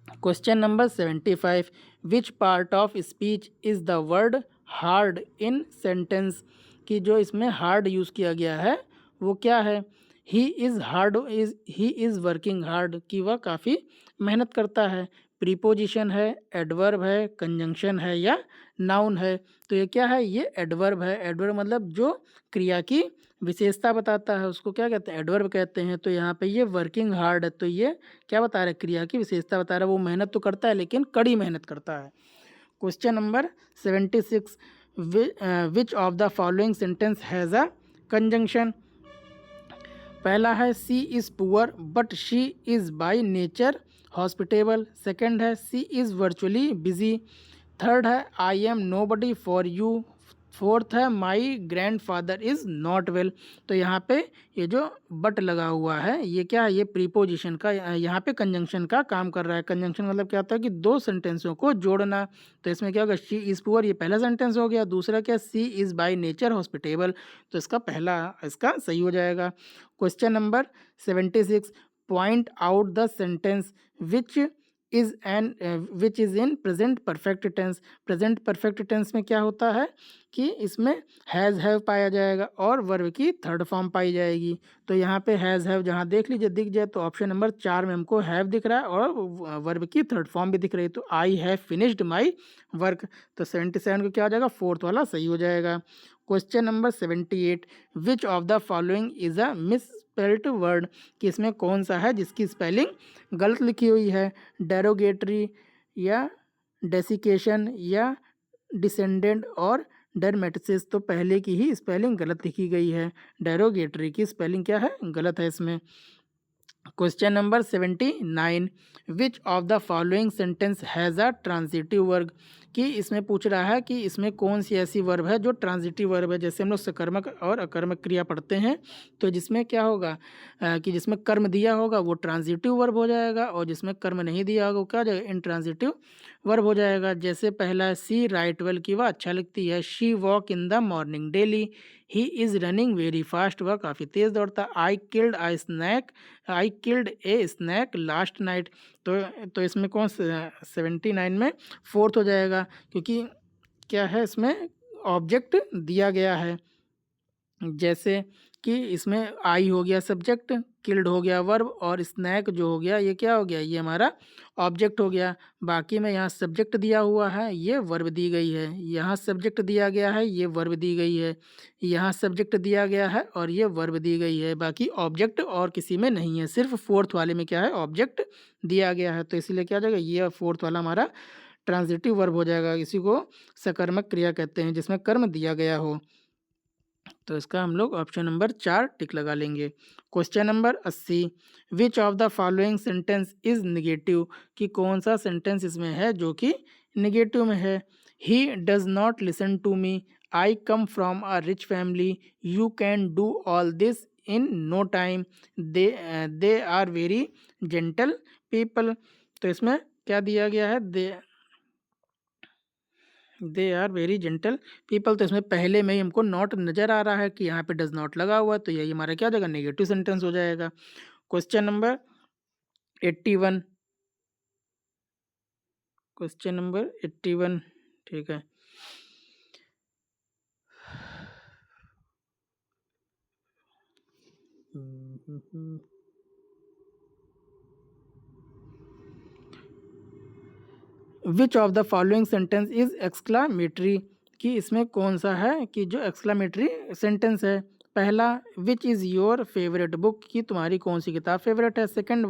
Question number 75, which part of speech is the word hard in sentence, कि जो इसमें हार्ड यूज़ किया गया है वो क्या है? ही इज़ वर्किंग हार्ड, कि वह काफ़ी मेहनत करता है। प्रीपोजिशन है, एडवर्ब है, कंजंक्शन है या नाउन है? तो ये क्या है? ये एडवर्ब है। एडवर्ब मतलब जो क्रिया की विशेषता बताता है उसको क्या कहते हैं? एडवर्ब कहते हैं। तो यहाँ पे ये वर्किंग हार्ड है, तो ये क्या बता रहा है? क्रिया की विशेषता बता रहा है। वो मेहनत तो करता है लेकिन कड़ी मेहनत करता है। Question number 76, which of the following sentence has a conjunction? पहला है she is poor but she is by nature hospitable. Second है she is virtually busy. Third है I am nobody for you. Fourth है my grandfather is not well. तो यहाँ पे ये जो बट लगा हुआ है ये क्या है? ये प्रीपोजिशन का, यहाँ पे कंजंक्शन का काम कर रहा है। कंजंक्शन मतलब क्या होता है कि दो सेंटेंसों को जोड़ना। तो इसमें क्या होगा? शी इज़ पुअर, ये पहला सेंटेंस हो गया। दूसरा क्या? She is by nature hospitable, तो इसका सही हो जाएगा। Question number 76, point out the sentence which which is in present perfect tense. Present perfect tense में क्या होता है कि इसमें हैज़ हैव पाया जाएगा और वर्ब की थर्ड फॉर्म पाई जाएगी। तो यहाँ पे हैज़ हैव जहाँ देख लीजिए दिख जाए तो ऑप्शन नंबर 4 में हमको हैव दिख रहा है और वर्ब की थर्ड फॉर्म भी दिख रही है। तो I have finished my work, तो 77 को क्या हो जाएगा? फोर्थ वाला सही हो जाएगा। Question number 78, which of the following is a miss spelt word, कि इसमें कौन सा है जिसकी स्पेलिंग गलत लिखी हुई है? डेरोगेटरी या डेसिकेशन या डिसेंडेंट और डरमेटिसिस। तो पहले की ही स्पेलिंग गलत लिखी गई है। डेरोगेटरी की स्पेलिंग क्या है? गलत है इसमें। Question number 79, which of the following sentence has a transitive verb, कि इसमें पूछ रहा है कि इसमें कौन सी ऐसी वर्ब है जो ट्रांजिटिव वर्ब है। जैसे हम लोग सकर्मक और अकर्मक क्रिया पढ़ते हैं तो जिसमें क्या होगा कि जिसमें कर्म दिया होगा वो ट्रांजिटिव वर्ब हो जाएगा और जिसमें कर्म नहीं दिया होगा वो क्या हो जाएगा? इनट्रांजिटिव वर्ब हो जाएगा। जैसे पहला है सी राइट वेल, की वह अच्छा लिखती है। She walk in the morning daily. He is running very fast, वह काफ़ी तेज़ दौड़ता है। I killed A snack last night. तो इसमें कौन 79 में फोर्थ हो जाएगा, क्योंकि क्या है इसमें ऑब्जेक्ट दिया गया है। जैसे कि इसमें आई हो गया सब्जेक्ट, किल्ड हो गया वर्ब और स्नैक जो हो गया ये क्या हो गया? ये हमारा ऑब्जेक्ट हो गया। बाकी में यहाँ सब्जेक्ट दिया हुआ है, ये वर्ब दी गई है। यहाँ सब्जेक्ट दिया गया है, ये वर्ब दी गई है। यहाँ सब्जेक्ट दिया गया है और ये वर्ब दी गई है। बाकी ऑब्जेक्ट और किसी में नहीं है, सिर्फ फोर्थ वाले में क्या है? ऑब्जेक्ट दिया गया है। तो इसीलिए क्या हो जाएगा? ये फोर्थ वाला हमारा ट्रांजिटिव वर्ब हो जाएगा। इसी को सकर्मक क्रिया कहते हैं जिसमें कर्म दिया गया हो। तो इसका हम लोग ऑप्शन नंबर 4 टिक लगा लेंगे। Question number 80, which of the following sentence is negative, कि कौन सा सेंटेंस इसमें है जो कि निगेटिव में है? He does not listen to me. I come from a rich family. You can do all this in no time. They are very gentle people. तो इसमें क्या दिया गया है? They are very gentle people. तो इसमें पहले में ही हमको नॉट नज़र आ रहा है कि यहाँ पे डज नॉट लगा हुआ है, तो यही हमारा क्या हो जाएगा? नेगेटिव सेंटेंस हो जाएगा। क्वेश्चन नंबर 81, क्वेश्चन नंबर 81, ठीक है। विच of the following sentence is exclamatory, कि इसमें कौन सा है कि जो एक्सक्लामेटरी सेंटेंस है? पहला, which is your favourite book, कि तुम्हारी कौन सी किताब फेवरेट है। Second,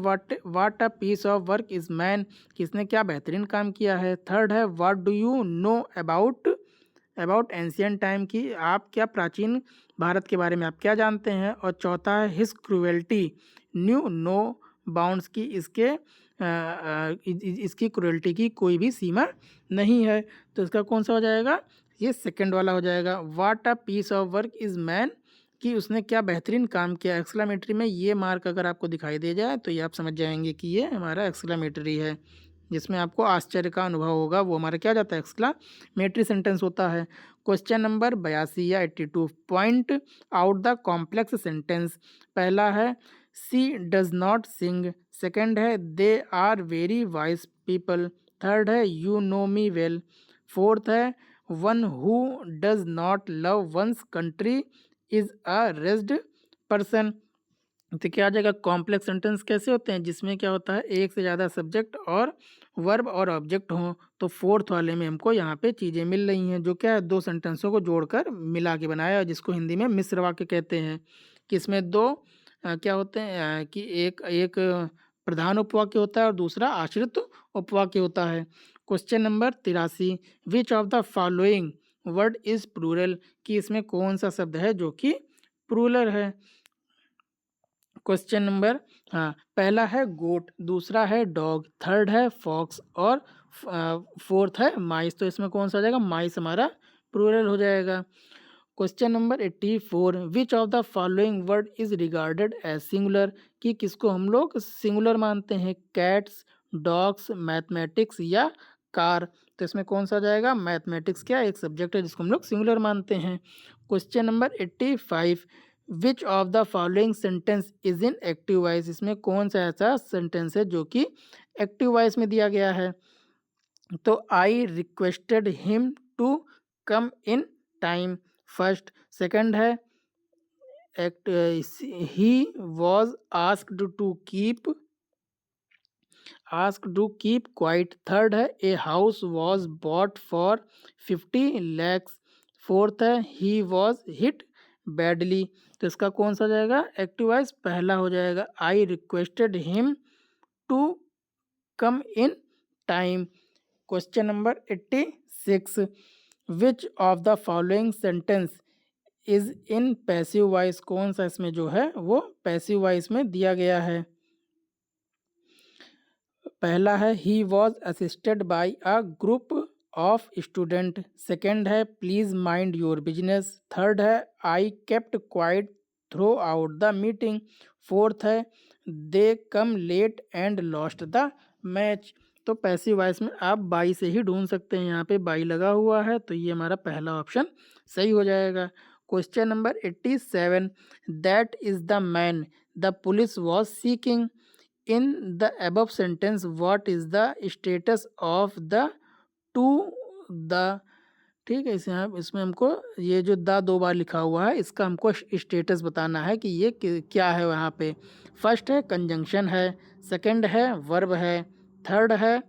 what a piece of work is man, किसने क्या बेहतरीन काम किया है। थर्ड है, what do you know about ancient time, की आप क्या प्राचीन भारत के बारे में आप क्या जानते हैं। और चौथा है, his cruelty knew no bounds, की इसकी क्रूएल्टी की कोई भी सीमा नहीं है। तो इसका कौन सा हो जाएगा? ये सेकंड वाला हो जाएगा। What a piece of work is man, कि उसने क्या बेहतरीन काम किया। एक्सक्लामेटरी में ये मार्क अगर आपको दिखाई दे जाए तो ये आप समझ जाएंगे कि ये हमारा एक्सक्लामेटरी है। जिसमें आपको आश्चर्य का अनुभव होगा वो हमारा क्या जाता है? एक्सक्लामेटरी सेंटेंस होता है। क्वेश्चन नंबर 82 या 82, point out the complex sentence. पहला है she does not sing. Second है they are very wise people. Third है you know me well. Fourth है one who does not love one's country is a raised person. तो क्या आ जाएगा, complex sentence कैसे होते हैं जिसमें क्या होता है एक से ज़्यादा सब्जेक्ट और वर्ब और ऑब्जेक्ट हों। तो फोर्थ वाले में हमको यहाँ पे चीज़ें मिल रही हैं जो क्या है दो सेंटेंसों को जोड़कर मिला के बनाया, जिसको हिंदी में मिश्र वाक्य कहते हैं। कि इसमें दो क्या होते हैं कि एक एक प्रधान उपवाक्य होता है और दूसरा आश्रित उपवाक्य होता है। Question number 83, which of the following word is plural. कि इसमें कौन सा शब्द है जो कि प्लूरल है। क्वेश्चन नंबर, हाँ, पहला है गोट, दूसरा है डॉग, थर्ड है फॉक्स और फोर्थ है माइस। तो इसमें कौन सा आ जाएगा, माइस हमारा प्लूरल हो जाएगा। Question number 84, which of the following word is regarded as singular. कि किसको हम लोग सिंगुलर मानते हैं, कैट्स, डॉग्स, मैथमेटिक्स या कार। तो इसमें कौन सा आ जाएगा, मैथमेटिक्स क्या एक सब्जेक्ट है जिसको हम लोग सिंगुलर मानते हैं। Question number 85, which of the following sentence is in active voice. इसमें कौन सा ऐसा सेंटेंस है जो कि एक्टिव वॉइस में दिया गया है। तो I requested him to come in time, first. Second है act, he was asked to keep quiet. Third है a house was bought for 50 lakhs। Fourth है ही वॉज हिट बैडली। तो इसका कौन सा जाएगा, एक्टिव वॉइस पहला हो जाएगा, I requested him to come in time. Question number 86, which of the following sentence is in passive voice. कौन सा इसमें जो है वो पैसिव वॉइस में दिया गया है। पहला है he was assisted by a group of student. Second है please mind your business. Third है I kept quiet throughout the meeting. Fourth है they come late and lost the match. तो पैसिव वॉइस में आप by से ही ढूंढ सकते हैं, यहाँ पे बाई लगा हुआ है तो ये हमारा पहला ऑप्शन सही हो जाएगा। Question number 87, that is the man the police was seeking. In the above sentence what is the status of the to the। ठीक है, इसमें हमको ये जो द दो बार लिखा हुआ है इसका हमको स्टेटस बताना है कि ये क्या है। वहाँ पे फर्स्ट है कंजंक्शन है, सेकंड है वर्ब है, थर्ड है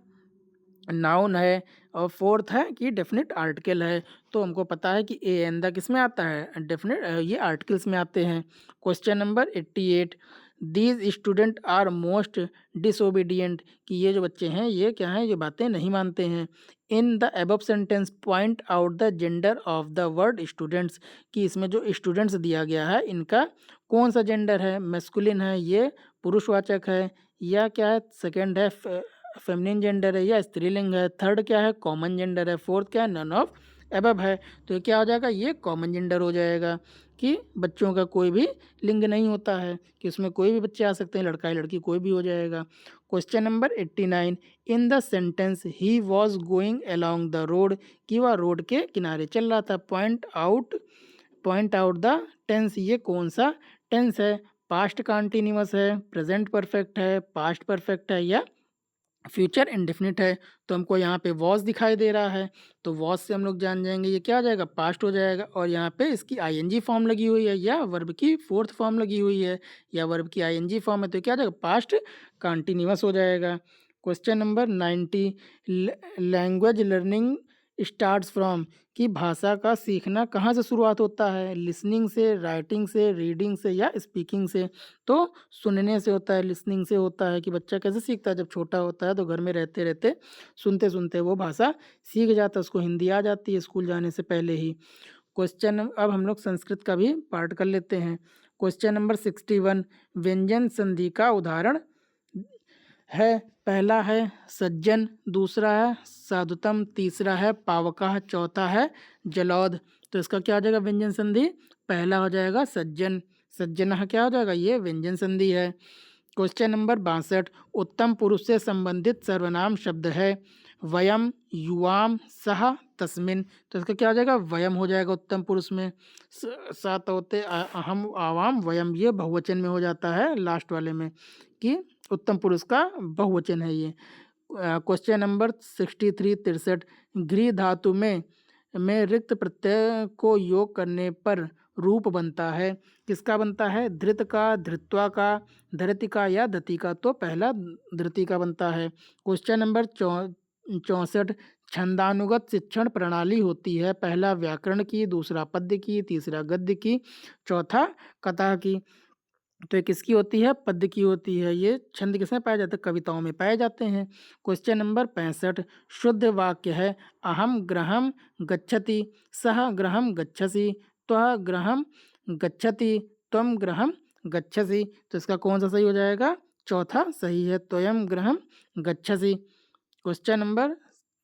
नाउन है और फोर्थ है कि डेफिनेट आर्टिकल है। तो हमको पता है कि ए एन द किस में आता है, डेफिनेट ये आर्टिकल्स में आते हैं। Question number 88, these student are most disobedient. कि ये जो बच्चे हैं ये क्या हैं, ये बातें नहीं मानते हैं। In the above sentence point out the gender of the word students. कि इसमें जो स्टूडेंट्स दिया गया है इनका कौन सा जेंडर है, मैस्कुलिन है, ये पुरुषवाचक है या क्या है, सेकेंड है फेमिनिन जेंडर है या स्त्रीलिंग है, थर्ड क्या है कॉमन जेंडर है, फोर्थ क्या है नन ऑफ एबव है। तो ये क्या हो जाएगा, ये कॉमन जेंडर हो जाएगा कि बच्चों का कोई भी लिंग नहीं होता है, कि उसमें कोई भी बच्चे आ सकते हैं, लड़का या लड़की कोई भी हो जाएगा। Question number 89, in the sentence he was going along the road. कि वह रोड के किनारे चल रहा था। पॉइंट आउट द टेंस, ये कौन सा टेंस है, पास्ट कंटिन्यूअस है, प्रेजेंट परफेक्ट है, पास्ट परफेक्ट है या फ्यूचर इंडेफिनिट है। तो हमको यहाँ पे वॉज दिखाई दे रहा है तो वॉज से हम लोग जान जाएंगे ये क्या आ जाएगा, पास्ट हो जाएगा। और यहाँ पे इसकी आईएनजी फॉर्म लगी हुई है या वर्ब की फोर्थ फॉर्म लगी हुई है या वर्ब की आईएनजी फॉर्म है तो क्या आ जाएगा, पास्ट कंटिन्यूअस हो जाएगा। Question number 90, language learning starts from. कि भाषा का सीखना कहाँ से शुरुआत होता है, लिसनिंग से, राइटिंग से, रीडिंग से या स्पीकिंग से। तो सुनने से होता है, लिसनिंग से होता है। कि बच्चा कैसे सीखता है, जब छोटा होता है तो घर में रहते रहते सुनते सुनते वो भाषा सीख जाता है, उसको हिंदी आ जाती है स्कूल जाने से पहले ही। क्वेश्चन, अब हम लोग संस्कृत का भी पार्ट कर लेते हैं। क्वेश्चन नंबर 61, व्यंजन संधि का उदाहरण है। पहला है सज्जन, दूसरा है साधुतम, तीसरा है पावकः, चौथा है जलौध। तो इसका क्या हो जाएगा व्यंजन संधि, पहला हो जाएगा सज्जन, सज्जन क्या हो जाएगा, ये व्यंजन संधि है। क्वेश्चन नंबर 62, उत्तम पुरुष से संबंधित सर्वनाम शब्द है। वयम, युवाम, सह, तस्मिन। तो इसका क्या हो जाएगा, वयम हो जाएगा उत्तम पुरुष में। सात होते अहम, आवाम, वयम, ये बहुवचन में हो जाता है लास्ट वाले में कि उत्तम पुरुष का बहुवचन है ये। क्वेश्चन नंबर 63, 63, गृह धातु में में रिक्त प्रत्यय को योग करने पर रूप बनता है। किसका बनता है? धृत का, धृत्वा का, धरति का या दति का। तो पहला धृति का बनता है। क्वेश्चन नंबर 64 छंदानुगत शिक्षण प्रणाली होती है। पहला व्याकरण की, दूसरा पद्य की, तीसरा गद्य की, चौथा कथा की। तो ये किसकी होती है? पद्य की होती है। ये छंद किसमें पाए जाते हैं? कविताओं में पाए जाते हैं। क्वेश्चन नंबर 65 शुद्ध वाक्य है। अहम गृहम गच्छति, सह गृहम गच्छसि, त्वः गृहम गच्छति, त्वम गृहम गच्छसि। तो इसका कौन सा सही हो जाएगा? चौथा सही है, त्वयम गृहम गच्छसि। क्वेश्चन नंबर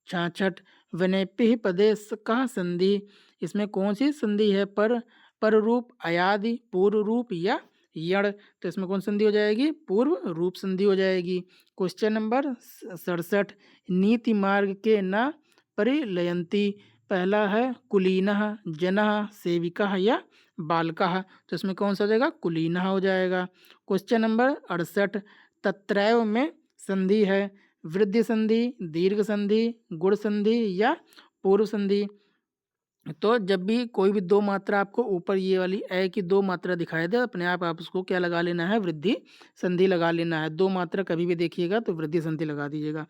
66 विनेपि पदे कः संधि। इसमें कौन सी संधि है? पर रूप, अयादि, पूर्व रूप या यण। तो इसमें कौन संधि हो जाएगी? पूर्व रूप संधि हो जाएगी। क्वेश्चन नंबर 67 नीति मार्ग के न परिलयंती। पहला है कुलीनः, जनः, सेविकः या बालकः। तो इसमें कौन सा हो जाएगा? कुलीनः हो जाएगा। क्वेश्चन नंबर 68 तत्रैव में संधि है। वृद्धि संधि, दीर्घ संधि, गुण संधि या पूर्व संधि। तो जब भी कोई भी दो मात्रा आपको ऊपर ये वाली ए की दो मात्रा दिखाई दे, अपने आप उसको क्या लगा लेना है? वृद्धि संधि लगा लेना है। दो मात्रा कभी भी देखिएगा तो वृद्धि संधि लगा दीजिएगा।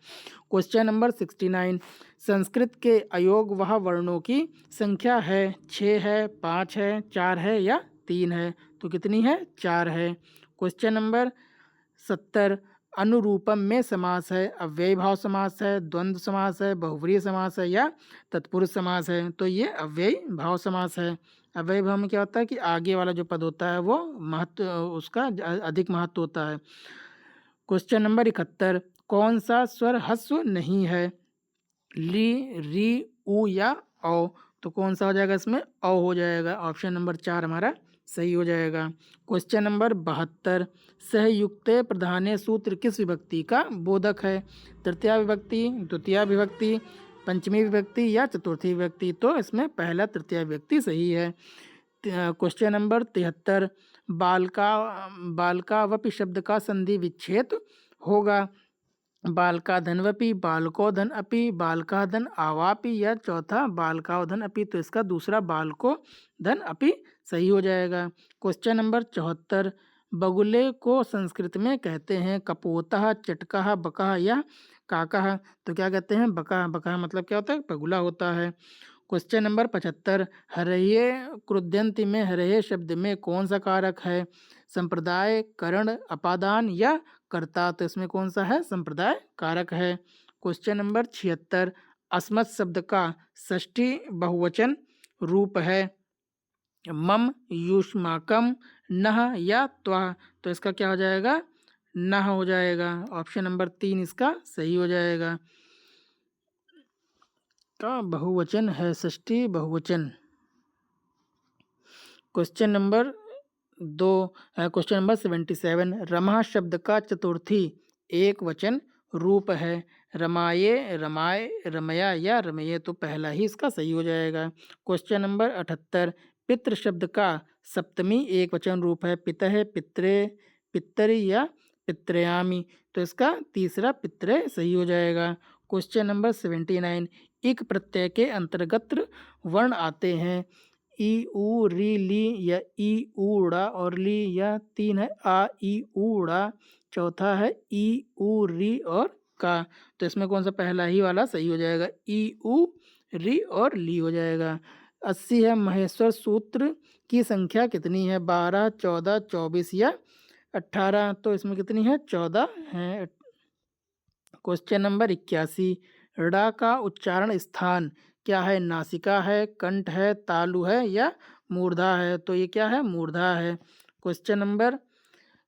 क्वेश्चन नंबर 69 संस्कृत के अयोग वह वर्णों की संख्या है। 6 है, 5 है, 4 है या 3 है। तो कितनी है? 4 है। क्वेश्चन नंबर 70 अनुरूपम में समास है। अव्ययी भाव समास है, द्वंद्व समास है, बहुव्रीहि समास है या तत्पुरुष समास है। तो ये अव्ययी भाव समास है। अव्ययी भाव में क्या होता है कि आगे वाला जो पद होता है वो महत्व, उसका अधिक महत्व होता है। क्वेश्चन नंबर 71 कौन सा स्वर ह्रस्व नहीं है? ली, री, उ या औ। तो कौन सा हो जाएगा? इसमें औ हो जाएगा। ऑप्शन नंबर 4 हमारा सही हो जाएगा। क्वेश्चन नंबर 72 सहयुक्त प्रधान्य सूत्र किस विभक्ति का बोधक है? तृतीया विभक्ति, द्वितीया विभक्ति, पंचमी विभक्ति या चतुर्थी विभक्ति। तो इसमें पहला तृतीया विभक्ति सही है। क्वेश्चन नंबर 73 बालकावपि शब्द का संधि विच्छेद होगा। बालका धनवपि, बालको धन अपि, बालका धन आवापि या चौथा बालका धन अपि। तो इसका दूसरा बालको धन अपि सही हो जाएगा। क्वेश्चन नंबर 74 बगुले को संस्कृत में कहते हैं कपोतः, चटकः, बकः या काकः। तो क्या कहते हैं? बकः। बकः मतलब क्या होता है? बगुला होता है। क्वेश्चन नंबर 75 हरये क्रुद्यंति में हरये शब्द में कौन सा कारक है? संप्रदाय, करण, अपादान या कर्ता। तो इसमें कौन सा है? संप्रदाय कारक है। क्वेश्चन नंबर 76 अस्मत् शब्द का षष्ठी बहुवचन रूप है। मम, युष्माकम, नह या त्वः। तो इसका क्या हो जाएगा? नह हो जाएगा। ऑप्शन नंबर 3 इसका सही हो जाएगा। का बहुवचन है, षष्ठी बहुवचन। Question number 2 question number 77 Rama शब्द का चतुर्थी एक वचन रूप है। रमाये, रमाय, रमया या रमये। तो पहला ही इसका सही हो जाएगा। क्वेश्चन नंबर 78 पितृ शब्द का सप्तमी एक वचन रूप है। पितः, पित्रे, पितरी या पित्रयामी। तो इसका तीसरा पित्रे सही हो जाएगा। क्वेश्चन नंबर 79 इक प्रत्यय के अंतर्गत वर्ण आते हैं। ई, उ, री, ली या ई, ऊड़ा और ली या 3 है आ, ई, ऊड़ा। चौथा है ई, उ, री और का। तो इसमें कौन सा? पहला ही वाला सही हो जाएगा। ई, उ, री और ली हो जाएगा। 80 है महेश्वर सूत्र की संख्या कितनी है? 12, 14, 24 या 18। तो इसमें कितनी है? 14 है। क्वेश्चन नंबर 81 ड़ा का उच्चारण स्थान क्या है? नासिका है, कंठ है, तालु है या मूर्धा है। तो ये क्या है? मूर्धा है। क्वेश्चन नंबर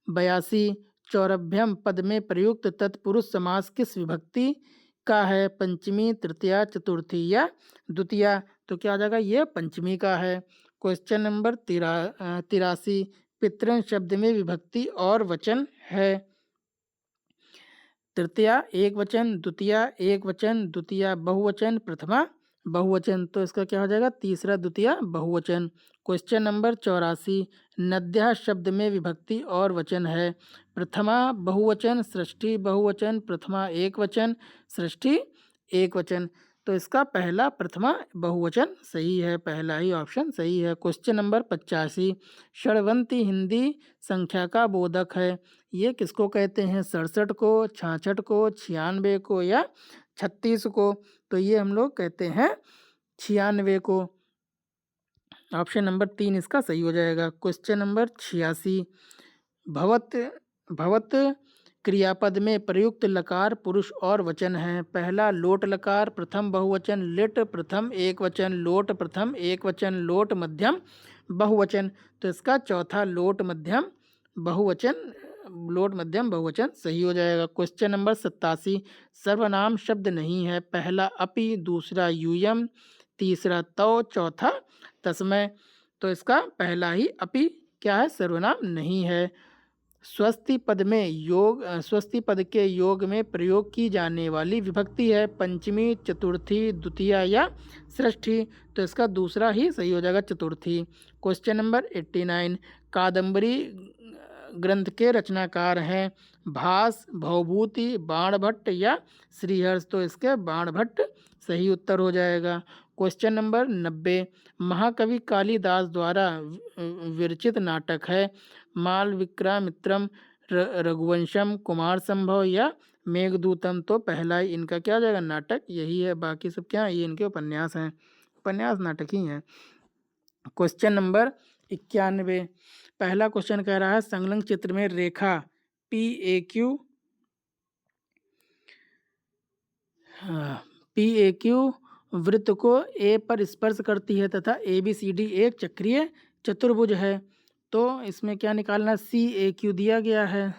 82 चौरभ्यम पद में प्रयुक्त तत्पुरुष समास किस विभक्ति का है? पंचमी, तृतीया, चतुर्थी या द्वितीया। तो क्या आ जाएगा? ये पंचमी का है। क्वेश्चन नंबर 83 पितृन शब्द में विभक्ति और वचन है। तृतीया एक वचन, द्वितीया एक वचन, द्वितीया बहुवचन, प्रथमा बहुवचन। तो इसका क्या हो जाएगा? तीसरा द्वितीया बहुवचन। क्वेश्चन नंबर 84 नद्या शब्द में विभक्ति और वचन है। प्रथमा बहुवचन, सृष्टि बहुवचन, प्रथमा एक वचन, सृष्टि एक वचन। तो इसका पहला प्रथमा बहुवचन सही है, पहला ही ऑप्शन सही है। क्वेश्चन नंबर 85, षड़वंती हिंदी संख्या का बोधक है। ये किसको कहते हैं? 67 को, 66 को, 96 को या 36 को? तो ये हम लोग कहते हैं 96 को। ऑप्शन नंबर 3 इसका सही हो जाएगा। क्वेश्चन नंबर 86, भवत भवत क्रियापद में प्रयुक्त लकार पुरुष और वचन है। पहला लोट लकार प्रथम बहुवचन लिट प्रथम एक वचन लोट प्रथम एक वचन लोट मध्यम बहुवचन। तो इसका चौथा लोट मध्यम बहुवचन सही हो जाएगा। क्वेश्चन नंबर 87, सर्वनाम शब्द नहीं है। पहला अपि, दूसरा यूयम, तीसरा तो, चौथा तस्मय। तो इसका पहला ही अपि क्या है? सर्वनाम नहीं है। स्वस्ति पद के योग में प्रयोग की जाने वाली विभक्ति है पंचमी, चतुर्थी, द्वितीया या षष्ठी। तो इसका दूसरा ही सही हो जाएगा, चतुर्थी। क्वेश्चन नंबर 89, कादंबरी ग्रंथ के रचनाकार हैं भास, भवभूति, बाणभट्ट या श्रीहर्ष। तो इसके बाणभट्ट सही उत्तर हो जाएगा। क्वेश्चन नंबर 90, महाकवि कालिदास द्वारा विरचित नाटक है मालविक्रामित्रम, रघुवंशम, कुमार संभव या मेघदूतम। तो पहला ही इनका क्या हो जाएगा? नाटक यही है। बाकी सब क्या है? ये इनके उपन्यास हैं, उपन्यास नाटक ही हैं। क्वेश्चन नंबर 91, पहला क्वेश्चन कह रहा है संलग्न चित्र में रेखा PAQ वृत्त को ए पर स्पर्श करती है तथा ABCD एक चक्रीय चतुर्भुज है। तो इसमें क्या निकालना? CAQ दिया गया है,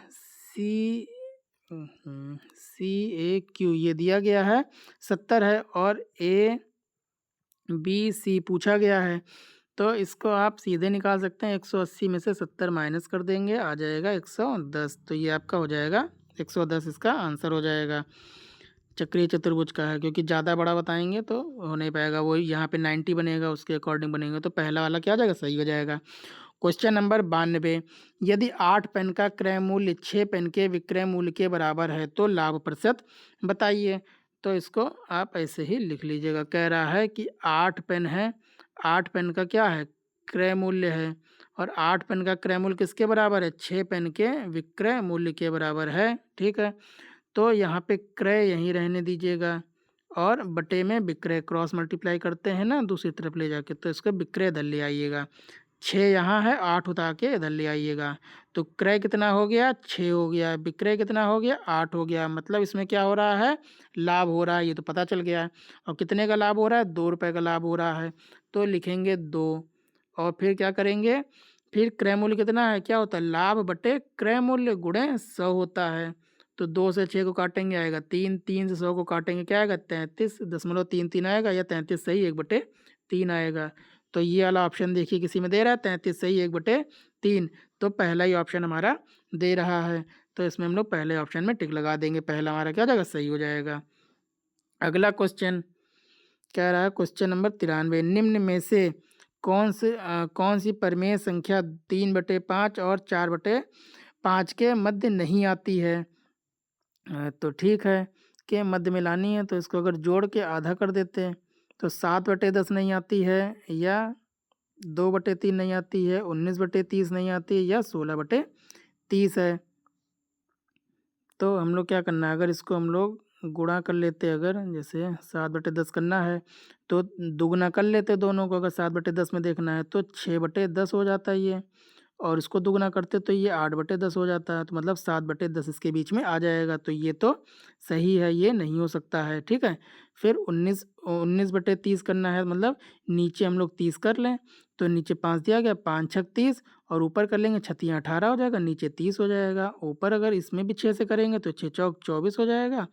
CAQ ये दिया गया है 70 है और ABC पूछा गया है। तो इसको आप सीधे निकाल सकते हैं, 180 में से 70 माइनस कर देंगे, आ जाएगा 110। तो ये आपका हो जाएगा 110, इसका आंसर हो जाएगा। चक्रीय चतुर्भुज का है, क्योंकि ज़्यादा बड़ा बताएंगे तो हो नहीं पाएगा। वही यहाँ पे 90 बनेगा, उसके अकॉर्डिंग बनेगा। तो पहला वाला क्या हो जाएगा? सही हो जाएगा। क्वेश्चन नंबर 92, यदि 8 पेन का क्रय मूल्य 6 पेन के विक्रय मूल्य के बराबर है तो लाभ प्रतिशत बताइए। तो इसको आप ऐसे ही लिख लीजिएगा। कह रहा है कि 8 पेन है, 8 पेन का क्या है? क्रय मूल्य है, और 8 पेन का क्रय मूल्य किसके बराबर है? 6 पेन के विक्रय मूल्य के बराबर है। ठीक है, तो यहाँ पे क्रय यहीं रहने दीजिएगा और बटे में विक्रय, क्रॉस मल्टीप्लाई करते हैं ना दूसरी तरफ ले जाके, तो इसका विक्रय इधर ले आइएगा। 6 यहाँ है, 8 उतार के इधर ले आइएगा। तो क्रय कितना हो गया? 6 हो गया। विक्रय कितना हो गया? 8 हो गया। मतलब इसमें क्या हो रहा है? लाभ हो रहा है, ये तो पता चल गया है। और कितने का लाभ हो रहा है? 2 रुपये का लाभ हो रहा है। तो लिखेंगे 2, और फिर क्या करेंगे? फिर क्रय मूल्य कितना है? क्या होता है? लाभ बटे क्रय मूल्य गुणे 100 होता है। तो 2 से 6 को काटेंगे आएगा 3, 3 से 100 को काटेंगे क्या आएगा? 33.33 आएगा, या 33 सही 1/3 आएगा। तो ये वाला ऑप्शन देखिए किसी में दे रहा है 33 सही 1/3। तो पहला ही ऑप्शन हमारा दे रहा है, तो इसमें हम लोग पहले ऑप्शन में टिक लगा देंगे। पहला हमारा क्या हो जाएगा? सही हो जाएगा। अगला क्वेश्चन कह रहा है क्वेश्चन नंबर 93, निम्न में से कौन सी परिमेय संख्या 3/5 और 4/5 के मध्य नहीं आती है? तो ठीक है, के मध्य में लानी है, तो इसको अगर जोड़ के आधा कर देते हैं तो 7/10 नहीं आती है, या 2/3 नहीं आती है, 19/30 नहीं आती है, या 16/30 है। तो हम लोग क्या करना है? अगर इसको हम लोग गुणा कर लेते, अगर जैसे 7/10 करना है तो दुगना कर लेते दोनों को। अगर 7/10 में देखना है तो 6/10 हो जाता है ये, और इसको दुगना करते तो ये 8/10 हो जाता है। तो मतलब 7/10 इसके बीच में आ जाएगा। तो ये तो सही है, ये नहीं हो सकता है। ठीक है, फिर 19/30 करना है, मतलब नीचे हम लोग 30 कर लें, तो नीचे 5 दिया गया, 5 छक 30, और ऊपर कर लेंगे 6 18 हो जाएगा, नीचे 30 हो जाएगा। ऊपर अगर इसमें भी 6 से करेंगे तो 6 चौक 24 हो जाएगा,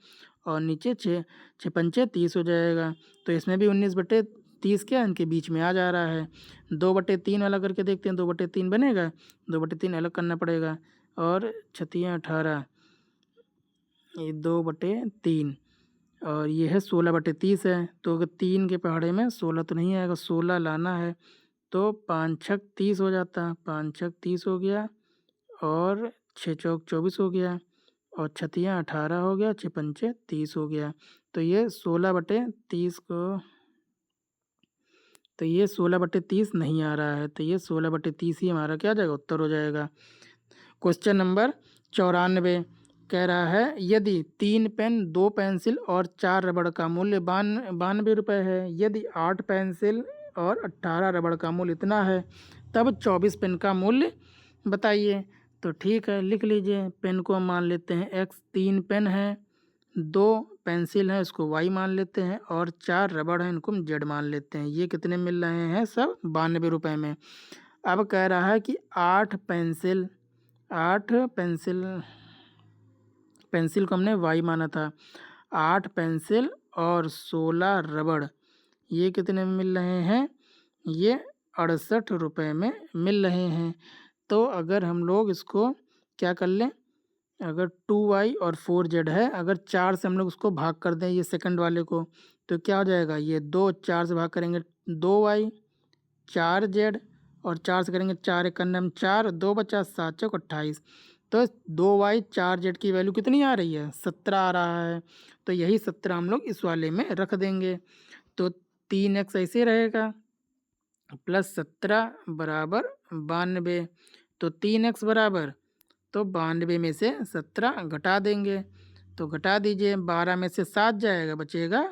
और नीचे 6 पंचे 30 हो जाएगा। तो इसमें भी 19/30 क्या इनके बीच में आ जा रहा है। 2/3 वाला करके देखते हैं, 2/3 बनेगा, 2/3 अलग करना पड़ेगा, और 6 18, ये 2/3, और ये है 16/30 है। तो अगर 3 के पहाड़े में 16 तो नहीं आएगा, 16 लाना है, तो 5 छक 30 हो जाता, 5 छक 30 हो गया, और 6 चौक 24 हो गया, और 6 18 हो गया, 6 पंचे 30 हो गया। तो ये 16/30 को, तो ये 16/30 नहीं आ रहा है, तो ये 16/30 ही हमारा क्या हो जाएगा, उत्तर हो जाएगा। क्वेश्चन नंबर 94 कह रहा है यदि 3 पेन 2 पेंसिल और 4 रबड़ का मूल्य 92 रुपये है, यदि 8 पेंसिल और 18 रबड़ का मूल्य इतना है, तब 24 पेन का मूल्य बताइए। तो ठीक है, लिख लीजिए। पेन को हम मान लेते हैं x, 3 पेन है, 2 पेंसिल हैं, इसको y मान लेते हैं, और 4 रबड़ हैं, इनको हम z मान लेते हैं। ये कितने मिल रहे हैं, सब 92 रुपये में। अब कह रहा है कि 8 पेंसिल पेंसिल को हमने y माना था, 8 पेंसिल और 16 रबड़, ये कितने में मिल रहे हैं, ये 68 रुपये में मिल रहे हैं। तो अगर हम लोग इसको क्या कर लें, अगर 2y और 4z है, अगर 4 से हम लोग उसको भाग कर दें ये सेकंड वाले को, तो क्या हो जाएगा, ये 2 4 से भाग करेंगे 2y, 4z, और 4 से करेंगे 4 एक करने हम 4, 2 बचा, 7 चौक 28। तो 2y 4z की वैल्यू कितनी आ रही है, 17 आ रहा है। तो यही 17 हम लोग इस वाले में रख देंगे। तो 3x ऐसे रहेगा, प्लस 17 बराबर 92। तो 3x बराबर, तो 92 में से 17 घटा देंगे, तो घटा दीजिए। 12 में से 7 जाएगा, बचेगा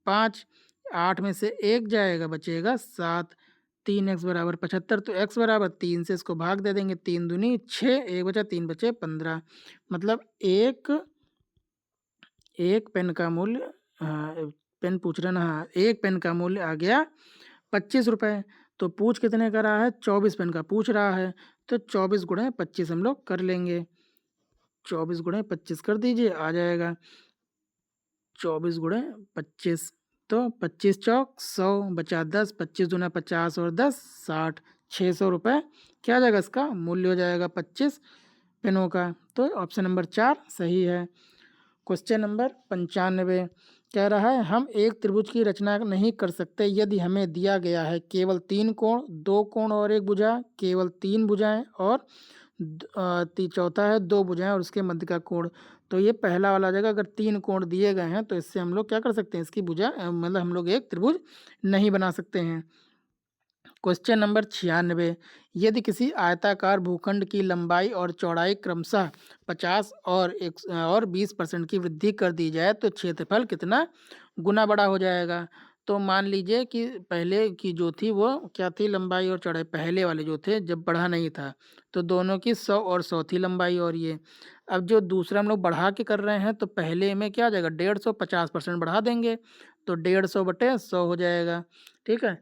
5, 8 में से 1 जाएगा, बचेगा 7। 3x बराबर 75, तो x बराबर 3 से इसको भाग दे देंगे, 3 दूनी 6, 1 बचा, 3 बचे 15। मतलब एक पेन का मूल्य, हाँ पेन पूछ रहे ना, हाँ एक पेन का मूल्य आ गया 25 रुपये। तो पूछ कितने का रहा है, 24 पेन का पूछ रहा है, तो 24 गुणे 25 हम लोग कर लेंगे। 24 गुणे 25 कर दीजिए, आ जाएगा 24 गुणे 25, तो 25 चौक 100, बचा 10, 25 दूना 50 और 10 60, 600 रुपये क्या आ जाएगा, इसका मूल्य हो जाएगा 25 पेनों का। तो ऑप्शन नंबर 4 सही है। क्वेश्चन नंबर 95 कह रहा है हम एक त्रिभुज की रचना नहीं कर सकते यदि हमें दिया गया है केवल 3 कोण, 2 कोण और 1 भुजा, केवल 3 भुजाएं, और चौथा है 2 भुजाएं और उसके मध्य का कोण। तो ये पहला वाला जगह, अगर 3 कोण दिए गए हैं तो इससे हम लोग क्या कर सकते हैं, इसकी भुजा मतलब हम लोग एक त्रिभुज नहीं बना सकते हैं। क्वेश्चन नंबर 96 यदि किसी आयताकार भूखंड की लंबाई और चौड़ाई क्रमशः 50 और 20% की वृद्धि कर दी जाए तो क्षेत्रफल कितना गुना बड़ा हो जाएगा। तो मान लीजिए कि पहले की जो थी वो क्या थी, लंबाई और चौड़ाई, पहले वाले जो थे जब बढ़ा नहीं था, तो दोनों की 100 और 100 थी लंबाई और ये। अब जो दूसरा हम लोग बढ़ा के कर रहे हैं, तो पहले में क्या आ जाएगा, 150, 50% बढ़ा देंगे, तो 150/100 हो जाएगा। ठीक है,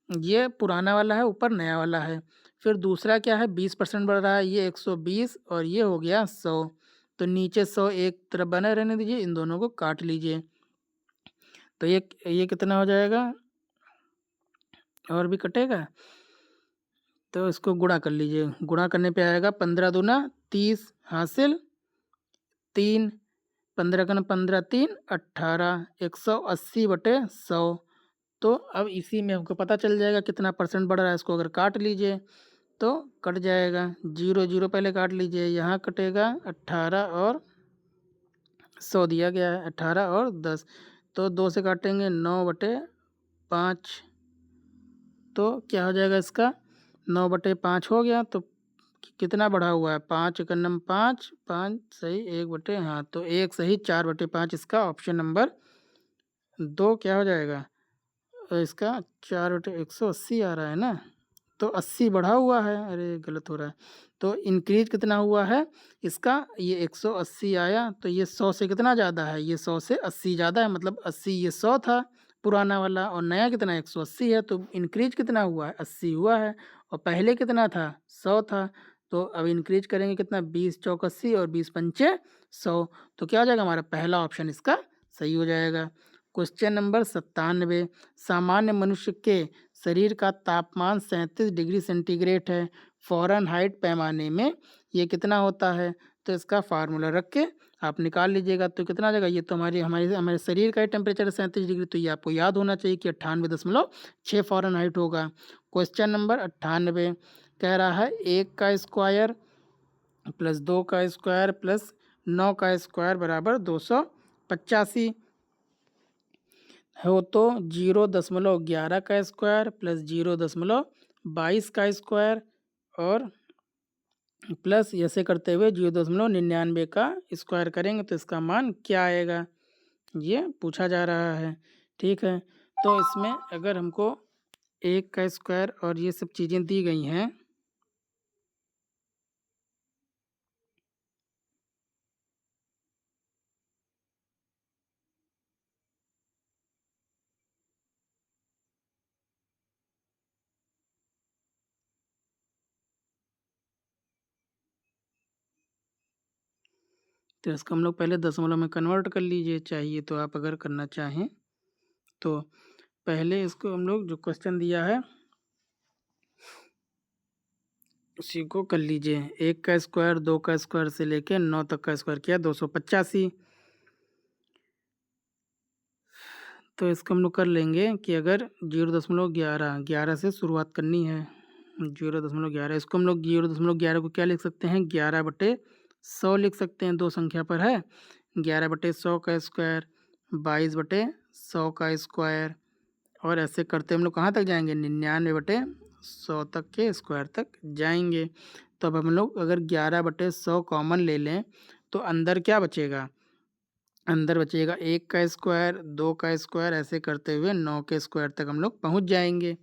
ये पुराना वाला है, ऊपर नया वाला है। फिर दूसरा क्या है, 20% बढ़ रहा है, ये 120 और ये हो गया 100। तो नीचे 100 एक तरफ बने रहने दीजिए, इन दोनों को काट लीजिए। तो ये कितना हो जाएगा, और भी कटेगा, तो इसको गुणा कर लीजिए। गुणा करने पे आएगा 15 दूना 30 हासिल 3, 15 का 15 3 18, 180/100। तो अब इसी में हमको पता चल जाएगा कितना परसेंट बढ़ रहा है। इसको अगर काट लीजिए तो कट जाएगा, 0 0 पहले काट लीजिए, यहाँ कटेगा 18 और 100 दिया गया है, 18 और 10, तो 2 से काटेंगे 9/5, तो क्या हो जाएगा इसका, 9/5 हो गया। तो कितना बढ़ा हुआ है, 5 एक नंबर 5 5 सही 1 हाँ, तो 1 सही 4/5, इसका ऑप्शन नंबर 2 क्या हो जाएगा, इसका 4/180 आ रहा है ना, तो 80 बढ़ा हुआ है, अरे गलत हो रहा है। तो इंक्रीज कितना हुआ है इसका, ये 180 आया, तो ये 100 से कितना ज़्यादा है, ये 100 से 80 ज़्यादा है, मतलब 80 ये 100 था पुराना वाला, और नया कितना 180 है, तो इंक्रीज कितना हुआ है, 80 हुआ है, और पहले कितना था 100 था। तो अब इंक्रीज करेंगे कितना, 20 चौक 80 और 20 पंचे 100, तो क्या हो जाएगा, हमारा पहला ऑप्शन इसका सही हो जाएगा। क्वेश्चन नंबर 97 सामान्य मनुष्य के शरीर का तापमान 37 डिग्री सेंटीग्रेड है, फ़ारेनहाइट पैमाने में ये कितना होता है। तो इसका फार्मूला रख के आप निकाल लीजिएगा, तो कितना आ जाएगा, ये तो हमारे हमारे हमारे शरीर का ही टेम्परेचर 37 डिग्री, तो ये आपको याद होना चाहिए कि 98.6 फ़ारेनहाइट होगा। क्वेश्चन नंबर 98 कह रहा है 1 का स्क्वायर प्लस 2 का स्क्वायर प्लस 9 का स्क्वायर बराबर 285। हो तो 0.11 का स्क्वायर प्लस 0.22 का स्क्वायर और प्लस ऐसे करते हुए 0.99 का स्क्वायर करेंगे तो इसका मान क्या आएगा, ये पूछा जा रहा है। ठीक है, तो इसमें अगर हमको 1 का स्क्वायर और ये सब चीज़ें दी गई हैं, तो इसको हम लोग पहले दशमलव में कन्वर्ट कर लीजिए, चाहिए तो आप अगर करना चाहें तो पहले इसको हम लोग जो क्वेश्चन दिया है उसी को कर लीजिए। 1 का स्क्वायर 2 का स्क्वायर से लेके 9 तक का स्क्वायर किया 285। तो इसको हम लोग कर लेंगे कि अगर 0.11 से शुरुआत करनी है, 0.11 इसको हम लोग 0.11 को क्या लिख सकते हैं, 11/100 लिख सकते हैं, दो संख्या पर है। 11/100 का स्क्वायर 22/100 का स्क्वायर और ऐसे करते हम लोग कहाँ तक जाएंगे, 99/100 तक के स्क्वायर तक जाएंगे। तो अब हम लोग अगर 11/100 कॉमन ले लें तो अंदर क्या बचेगा, अंदर बचेगा 1 का स्क्वायर 2 का स्क्वायर, ऐसे करते हुए 9 के स्क्वायर तक हम लोग पहुँच जाएंगे।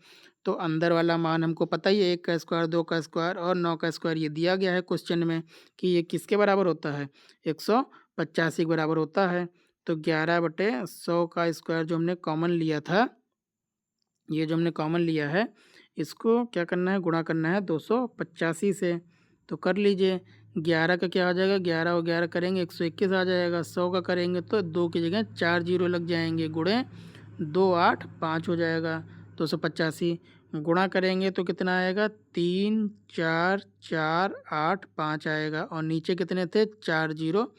तो अंदर वाला मान हमको पता ही है, 1 का स्क्वायर 2 का स्क्वायर और 9 का स्क्वायर ये दिया गया है क्वेश्चन में कि ये किसके बराबर होता है, 185 के बराबर होता है। तो 11/100 का स्क्वायर जो हमने कॉमन लिया था, ये जो हमने कॉमन लिया है इसको क्या करना है, गुणा करना है 285 से। तो कर लीजिए, 11 का क्या आ जाएगा, 11 और 11 करेंगे 121 आ जाएगा, 100 का करेंगे तो 2 की जगह 4 जीरो लग जाएंगे, गुणे 2 8 5 हो जाएगा 285। गुणा करेंगे तो कितना आएगा, 3 4 4 8 5 आएगा और नीचे कितने थे, 4 जीरो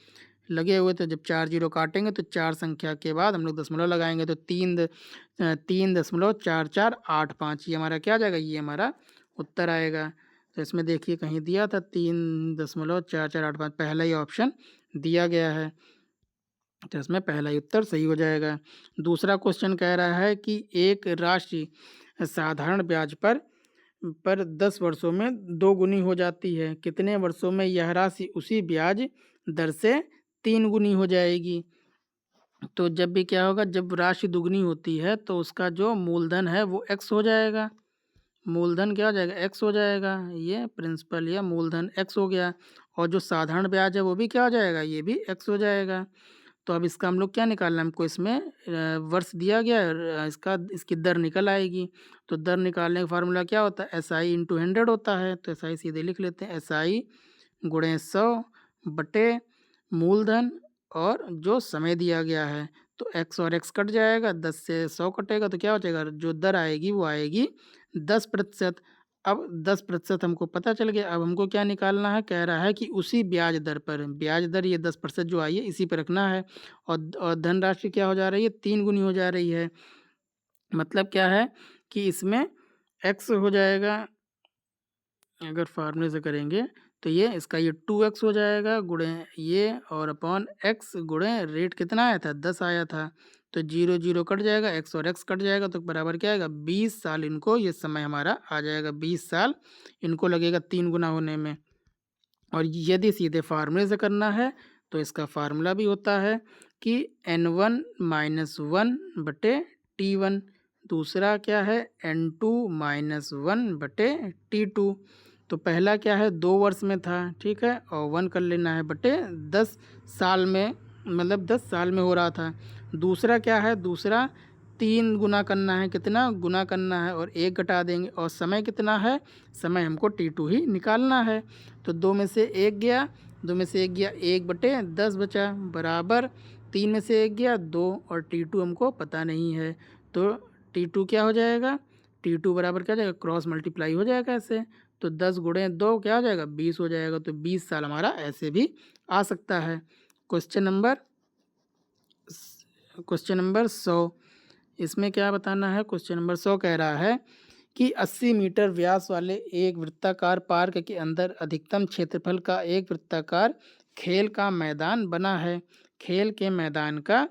लगे हुए थे। जब 4 जीरो काटेंगे तो 4 संख्या के बाद हम लोग दशमलव लगाएंगे तो 3.4485 ये हमारा क्या आ जाएगा, ये हमारा उत्तर आएगा। तो इसमें देखिए कहीं दिया था 3.4485, पहला ही ऑप्शन दिया गया है, तो इसमें पहला ही उत्तर सही हो जाएगा। दूसरा क्वेश्चन कह रहा है कि एक राशि साधारण ब्याज पर 10 वर्षों में 2 गुनी हो जाती है, कितने वर्षों में यह राशि उसी ब्याज दर से 3 गुनी हो जाएगी। तो जब भी क्या होगा, जब राशि दुगनी होती है तो उसका जो मूलधन है वो x हो जाएगा, मूलधन क्या हो जाएगा, x हो जाएगा, ये प्रिंसिपल या मूलधन x हो गया। और जो साधारण ब्याज है वो भी क्या हो जाएगा, ये भी x हो जाएगा। तो अब इसका हम लोग क्या निकालना है, हमको इसमें वर्ष दिया गया है, इसका इसकी दर निकल आएगी। तो दर निकालने का फार्मूला क्या होता है, SI/100 होता है। तो SI सीधे लिख लेते हैं, SI गुणे 100 बटे मूलधन और जो समय दिया गया है। तो x और x कट जाएगा, 10 से 100 कटेगा तो क्या हो जाएगा, जो दर आएगी वो आएगी 10%। अब 10% हमको पता चल गया। अब हमको क्या निकालना है, कह रहा है कि उसी ब्याज दर पर, ब्याज दर ये 10% जो आई है इसी पर रखना है। और धनराशि क्या हो जा रही है, 3 गुनी हो जा रही है। मतलब क्या है कि इसमें x हो जाएगा, अगर फार्मूले से करेंगे तो ये इसका ये 2x हो जाएगा गुणे ये और अपॉन x गुणे रेट कितना आया था, 10 आया था। तो 0 0 कट जाएगा, x और x कट जाएगा तो बराबर क्या आएगा, 20 साल इनको ये समय हमारा आ जाएगा, 20 साल इनको लगेगा 3 गुना होने में। और यदि सीधे फार्मूले से करना है तो इसका फार्मूला भी होता है कि n1 - 1 बटे t1, दूसरा क्या है n2 - 1 बटे t2। तो पहला क्या है 2 वर्ष में था, ठीक है, और 1 कर लेना है बटे 10 साल में, मतलब 10 साल में हो रहा था। दूसरा क्या है, दूसरा 3 गुना करना है, कितना गुना करना है और 1 घटा देंगे, और समय कितना है, समय हमको t2 ही निकालना है। तो 2 में से 1 गया, 2 में से 1 गया, 1/10 बचा, बराबर 3 में से 1 गया 2 और t2 हमको पता नहीं है। तो t2 क्या हो जाएगा, t2 बराबर क्या हो जाएगा, क्रॉस मल्टीप्लाई हो जाएगा ऐसे। तो 10 गुणे 2 क्या हो जाएगा, 20 हो जाएगा। तो 20 साल हमारा ऐसे भी आ सकता है। क्वेश्चन नंबर 100, इसमें क्या बताना है, क्वेश्चन नंबर 100 कह रहा है कि 80 मीटर व्यास वाले एक वृत्ताकार पार्क के अंदर अधिकतम क्षेत्रफल का एक वृत्ताकार खेल का मैदान बना है। खेल के मैदान का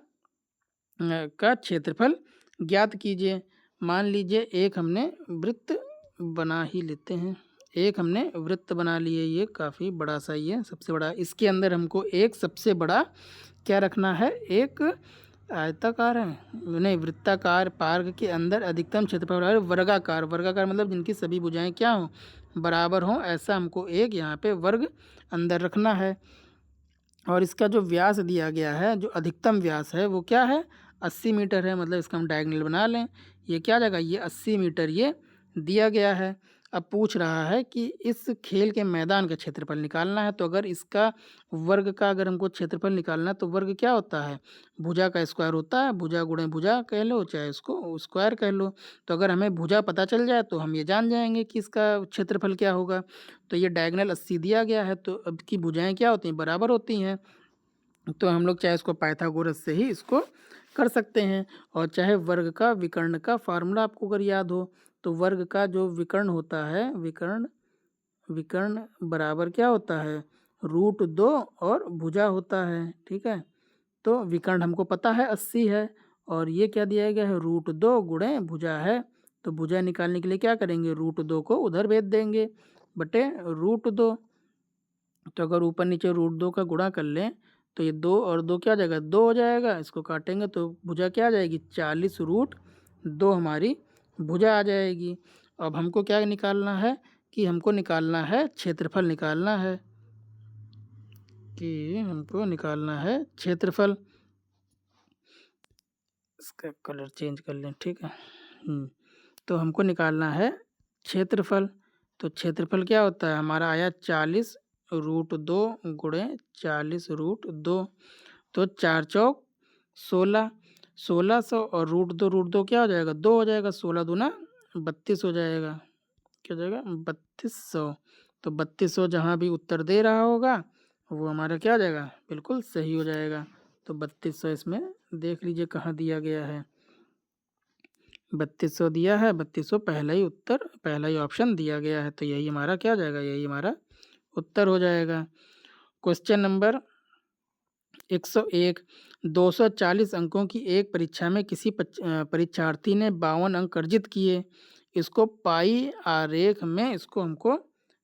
क्षेत्रफल ज्ञात कीजिए। मान लीजिए एक हमने वृत्त बना ही लेते हैं, एक हमने वृत्त बना लिए, ये काफ़ी बड़ा सा ही है, सबसे बड़ा। इसके अंदर हमको एक सबसे बड़ा क्या रखना है, एक आयताकार है नहीं वृत्ताकार पार्क के अंदर अधिकतम क्षेत्रफल है वर्गाकार, वर्गाकार मतलब जिनकी सभी भुजाएं क्या हों, बराबर हों, ऐसा हमको एक यहाँ पे वर्ग अंदर रखना है। और इसका जो व्यास दिया गया है, जो अधिकतम व्यास है वो क्या है, 80 मीटर है। मतलब इसका हम डायगोनल बना लें, ये क्या जाएगा, ये 80 मीटर ये दिया गया है। अब पूछ रहा है कि इस खेल के मैदान का क्षेत्रफल निकालना है। तो अगर इसका वर्ग का अगर हमको क्षेत्रफल निकालना है तो वर्ग क्या होता है, भुजा का स्क्वायर होता है, भुजा गुणे भुजा कह लो चाहे उसको स्क्वायर कह लो। तो अगर हमें भुजा पता चल जाए तो हम ये जान जाएंगे कि इसका क्षेत्रफल क्या होगा। तो ये डायगोनल 80 दिया गया है, तो अब की भुजाएं क्या होती हैं, बराबर होती हैं। तो हम लोग चाहे इसको पाइथागोरस से ही इसको कर सकते हैं। और चाहे वर्ग का विकर्ण का फार्मूला आपको अगर याद हो, तो वर्ग का जो विकर्ण होता है, विकर्ण विकर्ण बराबर क्या होता है, √2 और भुजा होता है। ठीक है, तो विकर्ण हमको पता है 80 है, और ये क्या दिया गया है, √2 गुणे भुजा है। तो भुजा निकालने के लिए क्या करेंगे, √2 को उधर भेज देंगे बटे √2। तो अगर ऊपर नीचे √2 का गुणा कर लें तो ये 2 और 2 क्या हो जाएगा, 2 हो जाएगा। इसको काटेंगे तो भुजा क्या आ जाएगी, 40√2 हमारी भुजा आ जाएगी। अब हमको क्या निकालना है, कि हमको निकालना है क्षेत्रफल, निकालना है कि हमको निकालना है क्षेत्रफल। इसका कलर चेंज कर लें, ठीक है। तो हमको निकालना है क्षेत्रफल। तो क्षेत्रफल क्या होता है हमारा, आया 40√2 गुणे 40√2। तो 4 चौक 16, 1600 और √2 क्या हो जाएगा, 2 हो जाएगा, 16 दूना 32 हो जाएगा। क्या हो जाएगा, 3200। तो 3200 जहाँ भी उत्तर दे रहा होगा वो हमारा क्या हो जाएगा, बिल्कुल सही हो जाएगा। तो 3200 इसमें देख लीजिए कहाँ दिया गया है, 3200 दिया है, 3200 पहला ही उत्तर, पहला ही ऑप्शन दिया गया है। तो यही हमारा क्या हो जाएगा, यही हमारा उत्तर हो जाएगा। क्वेश्चन नंबर 101, 240 अंकों की एक परीक्षा में किसी परीक्षार्थी ने 52 अंक अर्जित किए। इसको पाई आरेख में इसको हमको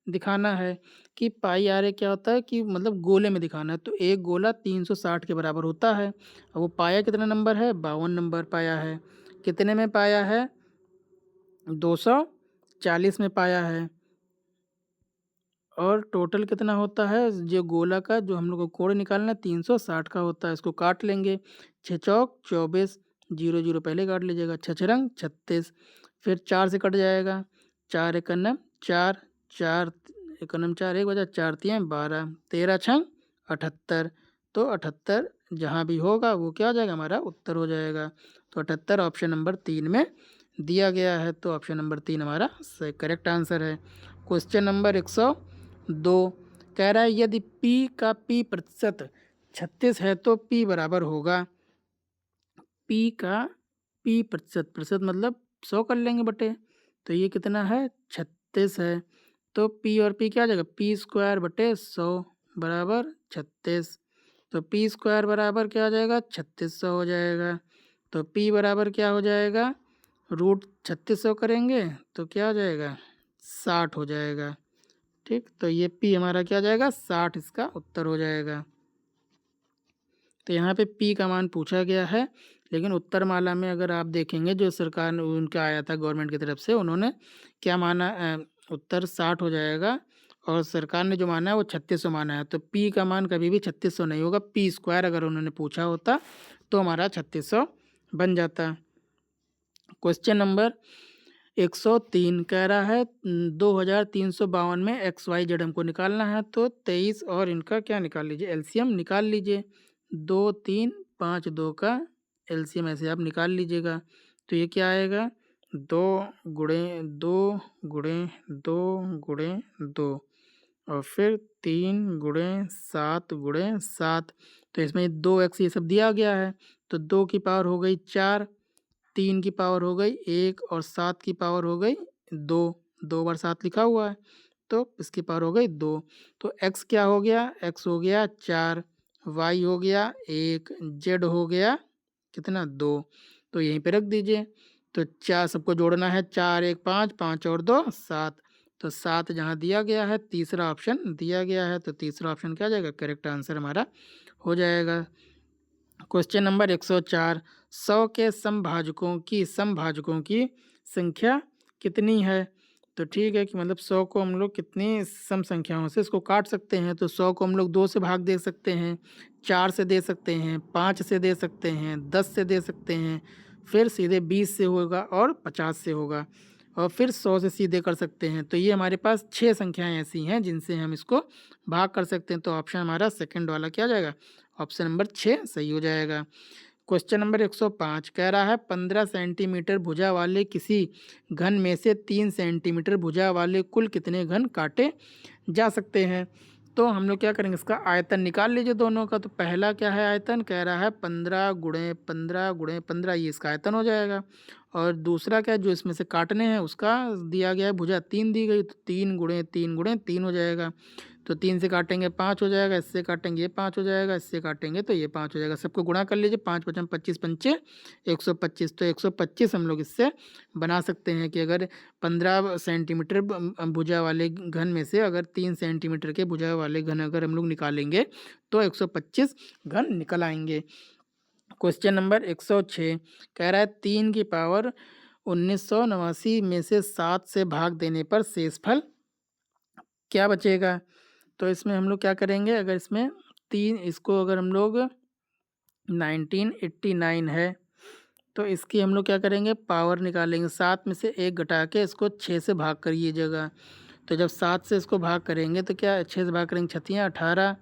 दिखाना है। कि पाई आरेख क्या होता है, कि मतलब गोले में दिखाना है। तो एक गोला 360 के बराबर होता है। अब वो पाया कितना नंबर है, 52 नंबर पाया है। कितने में पाया है, 240 में पाया है। और टोटल कितना होता है, जो गोला का जो हम लोग को कोण निकालना है 360 का होता है। इसको काट लेंगे, 6 चौक 24, 0 0 पहले काट लीजिएगा, 6 छरंग 36, फिर 4 से कट जाएगा, 4 एकन्नम 4, 4 एकन्नम 4 एक बजा, 4 तियाँ 12, 13 छंग 78। तो 78 जहाँ भी होगा वो क्या हो जाएगा, हमारा उत्तर हो जाएगा। तो 78 ऑप्शन नंबर 3 में दिया गया है। तो ऑप्शन नंबर 3 हमारा करेक्ट आंसर है। क्वेश्चन नंबर 102 कह रहा है यदि p का p प्रतिशत 36 है तो p बराबर होगा, p का p प्रतिशत, प्रतिशत मतलब 100 कर लेंगे बटे, तो ये कितना है 36 है। तो p और p क्या आ जाएगा, p स्क्वायर बटे 100 बराबर 36। तो p स्क्वायर बराबर क्या आ जाएगा, 3600 हो जाएगा। तो p बराबर क्या हो जाएगा, √3600 करेंगे तो क्या हो जाएगा, 60 हो जाएगा। ठीक, तो ये p हमारा क्या हो जाएगा, 60 इसका उत्तर हो जाएगा। तो यहाँ पे p का मान पूछा गया है, लेकिन उत्तर माला में अगर आप देखेंगे जो सरकार ने उनका आया था गवर्नमेंट की तरफ से, उन्होंने क्या माना, उत्तर 60 हो जाएगा, और सरकार ने जो माना है वो 3600 माना है। तो p का मान कभी भी 3600 नहीं होगा, p स्क्वायर अगर उन्होंने पूछा होता तो हमारा 3600 बन जाता। क्वेश्चन नंबर 103 कह रहा है 2352 में XYZ हमको निकालना है। तो 23 और इनका क्या निकाल लीजिए, एलसीएम निकाल लीजिए। 2 3 5 2 का एलसीएम ऐसे आप निकाल लीजिएगा। तो ये क्या आएगा, 2 गुणे 2 गुणे 2 गुणे 2, और फिर 3 गुणे 7 गुणे 7। तो इसमें 2x ये सब दिया गया है। तो 2 की पावर हो गई 4, 3 की पावर हो गई 1, और 7 की पावर हो गई 2, 2 बार 7 लिखा हुआ है, तो इसकी पावर हो गई 2। तो x क्या हो गया, x हो गया 4, y हो गया 1, z हो गया कितना 2। तो यहीं पे रख दीजिए। तो 4 सबको जोड़ना है, 4 1 5, 5 और 2 7। तो 7 जहाँ दिया गया है, तीसरा ऑप्शन दिया गया है, तो तीसरा ऑप्शन क्या आ जाएगा, करेक्ट आंसर हमारा हो जाएगा। क्वेश्चन नंबर 104, 100 के समभाजकों की संख्या कितनी है? तो ठीक है कि मतलब 100 को हम लोग कितनी सम संख्याओं से इसको काट सकते हैं। तो 100 को हम लोग 2 से भाग दे सकते हैं, 4 से दे सकते हैं, 5 से दे सकते हैं, 10 से दे सकते हैं, फिर सीधे 20 से होगा और 50 से होगा, और फिर 100 से सीधे कर सकते हैं। तो ये हमारे पास 6 संख्याएं ऐसी हैं जिनसे हम इसको भाग कर सकते हैं। तो ऑप्शन हमारा सेकंड वाला क्या आ जाएगा, ऑप्शन नंबर 6 सही हो जाएगा। क्वेश्चन नंबर 105 कह रहा है 15 सेंटीमीटर भुजा वाले किसी घन में से 3 सेंटीमीटर भुजा वाले कुल कितने घन काटे जा सकते हैं? तो हम लोग क्या करेंगे, इसका आयतन निकाल लीजिए दोनों का। तो पहला क्या है आयतन, कह रहा है 15 गुणे 15 गुणे 15, ये इसका आयतन हो जाएगा। और दूसरा क्या है, जो इसमें से काटने हैं उसका दिया गया है, भुजा 3 दी गई, तो 3 गुणे 3 गुणे 3 हो जाएगा। तो 3 से काटेंगे 5 हो जाएगा, इससे काटेंगे ये 5 हो जाएगा, इससे काटेंगे तो ये 5 हो जाएगा। सबको गुणा कर लीजिए, 5 पचम 25 पंचे 125। तो 125 हम लोग इससे बना सकते हैं कि अगर 15 सेंटीमीटर भुजा वाले घन में से अगर 3 सेंटीमीटर के भुजा वाले घन अगर हम लोग निकालेंगे तो 125 घन निकल आएंगे। क्वेश्चन नंबर 106 कह रहा है 3 की पावर 1989 में से 7 से भाग देने पर शेषफल क्या बचेगा? तो इसमें हम लोग क्या करेंगे, अगर इसमें 3 इसको अगर हम लोग 1989 है तो इसकी हम लोग क्या करेंगे, पावर निकालेंगे। 7 में से 1 घटा के इसको 6 से भाग करिएगा। तो जब 7 से इसको भाग करेंगे तो क्या 6 से भाग करेंगे, छतियाँ 18,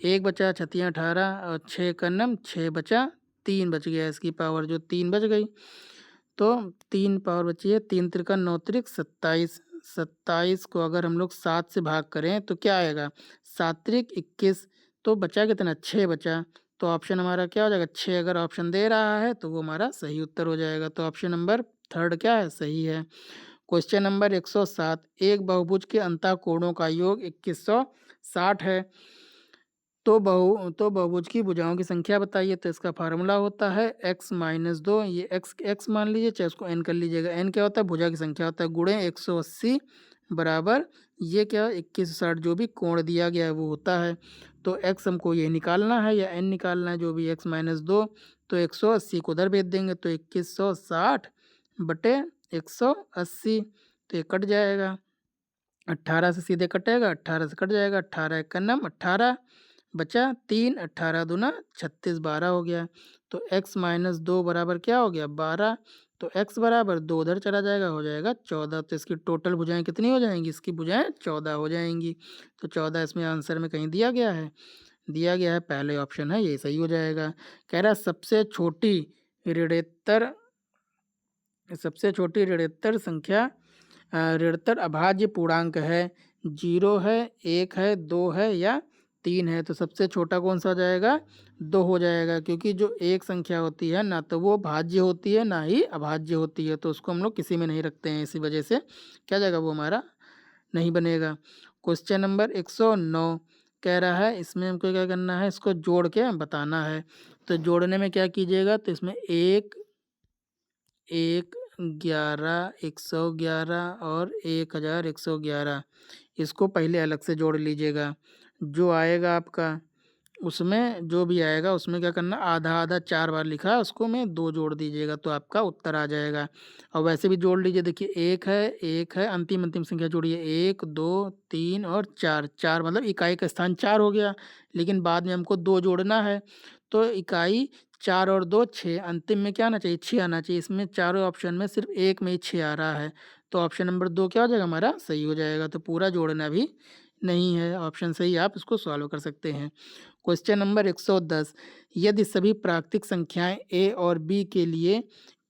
1 बचा, छतियाँ 18 और 6 का नम 6 बचा, 3 बच गया, इसकी पावर जो 3 बच गई। तो 3 पावर बची है, 3 त्रिका 9 त्रिक 27, 27 को अगर हम लोग 7 से भाग करें तो क्या आएगा, 7 त्रिक 21, तो बचा कितना, 6 बचा। तो ऑप्शन हमारा क्या हो जाएगा, 6 अगर ऑप्शन दे रहा है तो वो हमारा सही उत्तर हो जाएगा। तो ऑप्शन नंबर थर्ड क्या है, सही है। क्वेश्चन नंबर 107, एक बहुभुज के अंतःकोणों का योग 2160 है, तो बहुभुज की भुजाओं की संख्या बताइए। तो इसका फार्मूला होता है x-2, ये x मान लीजिए, चाहे उसको n कर लीजिएगा। n क्या होता है, भुजा की संख्या होता है, गुणे 180 बराबर ये क्या 2160, जो भी कोण दिया गया है वो होता है। तो x हमको ये निकालना है या n निकालना है, जो भी x-2, तो 180 को उधर भेज देंगे, तो 2160 बटे 180, तो ये कट जाएगा। 18 से सीधे कटेगा, 18 से कट जाएगा, 18 एक का नम 18 बचा, 3 18 दूना 36, 12 हो गया। तो x-2 बराबर क्या हो गया, 12। तो x बराबर 2 उधर चला जाएगा, हो जाएगा 14। तो इसकी टोटल भुजाएं कितनी हो जाएंगी, इसकी भुजाएं 14 हो जाएंगी। तो 14 इसमें आंसर में कहीं दिया गया है, दिया गया है, पहले ऑप्शन है, ये सही हो जाएगा। कह रहा है सबसे छोटी ऋणोत्तर संख्या ऋणोत्तर अभाज्य पूर्णांक है, 0 है, 1 है, 2 है या 3 है। तो सबसे छोटा कौन सा हो जाएगा, 2 हो जाएगा, क्योंकि जो एक संख्या होती है ना तो वो भाज्य होती है ना ही अभाज्य होती है, तो उसको हम लोग किसी में नहीं रखते हैं, इसी वजह से क्या जाएगा, वो हमारा नहीं बनेगा। क्वेश्चन नंबर 109 कह रहा है इसमें हमको क्या करना है, इसको जोड़ के बताना है। तो जोड़ने में क्या कीजिएगा, तो इसमें 1 1 11 111 और 1111, इसको पहले अलग से जोड़ लीजिएगा। जो आएगा आपका उसमें जो भी आएगा उसमें क्या करना, आधा आधा 4 बार लिखा है उसको में 2 जोड़ दीजिएगा, तो आपका उत्तर आ जाएगा। और वैसे भी जोड़ लीजिए, देखिए 1 है, अंतिम संख्या जोड़िए, 1 2 3 और 4, 4 मतलब इकाई का स्थान 4 हो गया, लेकिन बाद में हमको 2 जोड़ना है। तो इकाई 4 और 2 6, अंतिम में क्या आना चाहिए, 6 आना चाहिए। इसमें चारों ऑप्शन में सिर्फ एक में ही 6 आ रहा है, तो ऑप्शन नंबर 2 क्या हो जाएगा, हमारा सही हो जाएगा। तो पूरा जोड़ना भी नहीं है, ऑप्शन सही, आप इसको सॉल्व कर सकते हैं। क्वेश्चन नंबर 110, यदि सभी प्राकृतिक संख्याएं a और b के लिए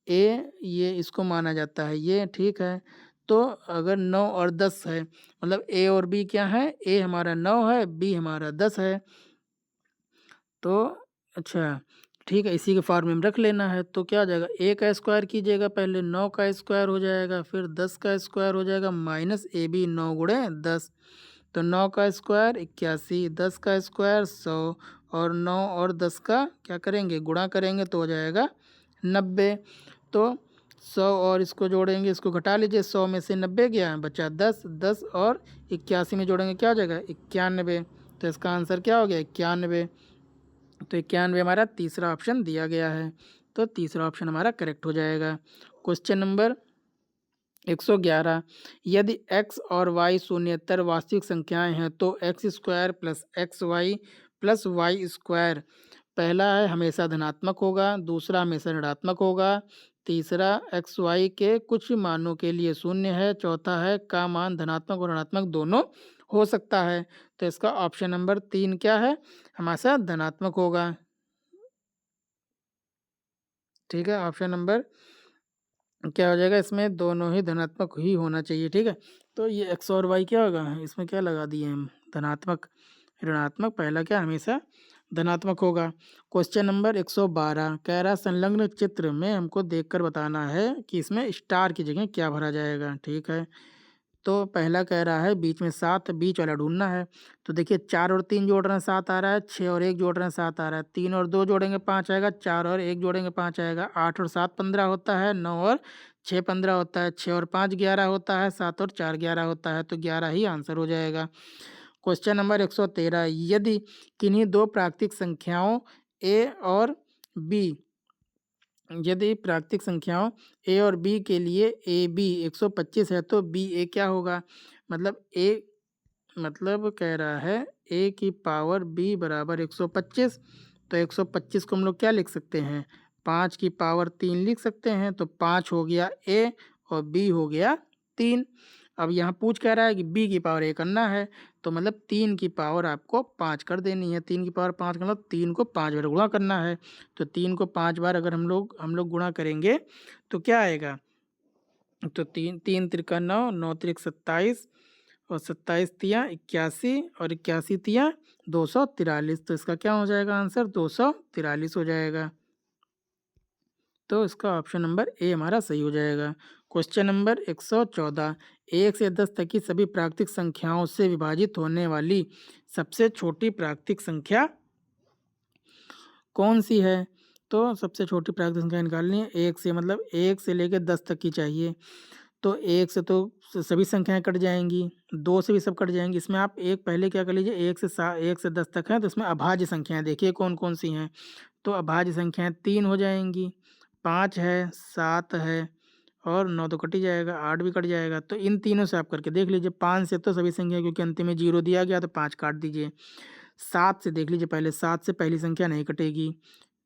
a ये इसको माना जाता है, ये ठीक है। तो अगर 9 और 10 है, मतलब a और b क्या है, a हमारा 9 है, b हमारा 10 है। तो अच्छा ठीक है, इसी के फॉर्म में रख लेना है। तो क्या हो जाएगा, a का स्क्वायर कीजिएगा, पहले 9 का स्क्वायर हो जाएगा, फिर 10 का स्क्वायर हो जाएगा, माइनस ab 9 गुणे 10। तो 9 का स्क्वायर 81, 10 का स्क्वायर 100, और 9 और 10 का क्या करेंगे, गुणा करेंगे तो हो जाएगा 90। तो 100 और इसको जोड़ेंगे, इसको घटा लीजिए, 100 में से 90 गया, बचा 10, 10 और 81 में जोड़ेंगे क्या हो जाएगा 91। तो इसका आंसर क्या हो गया 91। तो 91 हमारा तीसरा ऑप्शन दिया गया है, तो तीसरा ऑप्शन हमारा करेक्ट हो जाएगा। क्वेश्चन नंबर 111, यदि x और y शून्येतर वास्तविक संख्याएं हैं तो x square plus x y plus y square, पहला है हमेशा धनात्मक होगा, दूसरा हमेशा ऋणात्मक होगा, तीसरा एक्स वाई के कुछ मानों के लिए शून्य है, चौथा है का मान धनात्मक और ऋणात्मक दोनों हो सकता है। तो इसका ऑप्शन नंबर 3 क्या है, हमेशा धनात्मक होगा। ठीक है, ऑप्शन नंबर क्या हो जाएगा, इसमें दोनों ही धनात्मक ही होना चाहिए। ठीक है, तो ये एक्स और वाई क्या होगा, इसमें क्या लगा दिए हम, धनात्मक ऋणात्मक, पहला क्या हमेशा धनात्मक होगा। क्वेश्चन नंबर 112 कह रहा संलग्न चित्र में हमको देखकर बताना है कि इसमें स्टार की जगह क्या भरा जाएगा। ठीक है, तो पहला कह रहा है बीच में 7, बीच वाला ढूंढना है। तो देखिए 4 और 3 जोड़ रहे हैं 7 आ रहा है, 6 और 1 जोड़ रहे हैं 7 आ रहा है, 3 और 2 जोड़ेंगे 5 आएगा, 4 और 1 जोड़ेंगे 5 आएगा, 8 और 7 15 होता है, 9 और 6 15 होता है, 6 और 5 11 होता है, 7 और 4 11 होता है, तो 11 ही आंसर हो जाएगा। क्वेश्चन नंबर 113, यदि किन्हीं दो प्राकृतिक संख्याओं ए और बी, यदि प्राकृतिक संख्याओं ए और बी के लिए ए बी 125 है तो बी ए क्या होगा, मतलब ए, मतलब कह रहा है ए की पावर बी बराबर 125। तो 125 को हम लोग क्या लिख सकते हैं, 5 की पावर 3 लिख सकते हैं, तो 5 हो गया ए और बी हो गया 3। अब यहाँ पूछ कह रहा है कि बी की पावर ए करना है, तो मतलब 3 की पावर आपको 5 कर देनी है, 3 की पावर 5 का मतलब 3 को 5 बार गुणा करना है। तो 3 को 5 बार अगर हम लोग गुणा करेंगे तो क्या आएगा, तो 3 3 त्रिका 9, 9 त्रिक 27 और 27 तिया 81 और 81 तिया 243। तो इसका क्या हो जाएगा आंसर, 243 हो जाएगा। तो इसका ऑप्शन नंबर ए हमारा सही हो जाएगा। क्वेश्चन नंबर 114, 1 से 10 तक की सभी प्राकृतिक संख्याओं से विभाजित होने वाली सबसे छोटी प्राकृतिक संख्या कौन सी है। तो सबसे छोटी प्राकृतिक संख्या निकालनी है, 1 से मतलब 1 से लेकर 10 तक की चाहिए। तो 1 से तो सभी संख्याएं कट जाएंगी, 2 से भी सब कट जाएंगी। इसमें आप एक पहले क्या कर लीजिए, 1 से 10 तक है तो इसमें अभाज्य संख्याएं देखिए कौन कौन सी हैं। तो अभाज्य संख्याएं 3 हो जाएंगी, 5 है, 7 है और 9 तो कट ही जाएगा, 8 भी कट जाएगा। तो इन तीनों से आप करके देख लीजिए, 5 से तो सभी संख्या क्योंकि अंतिम में 0 दिया गया तो 5 काट दीजिए। 7 से देख लीजिए, पहले 7 से पहली संख्या नहीं कटेगी,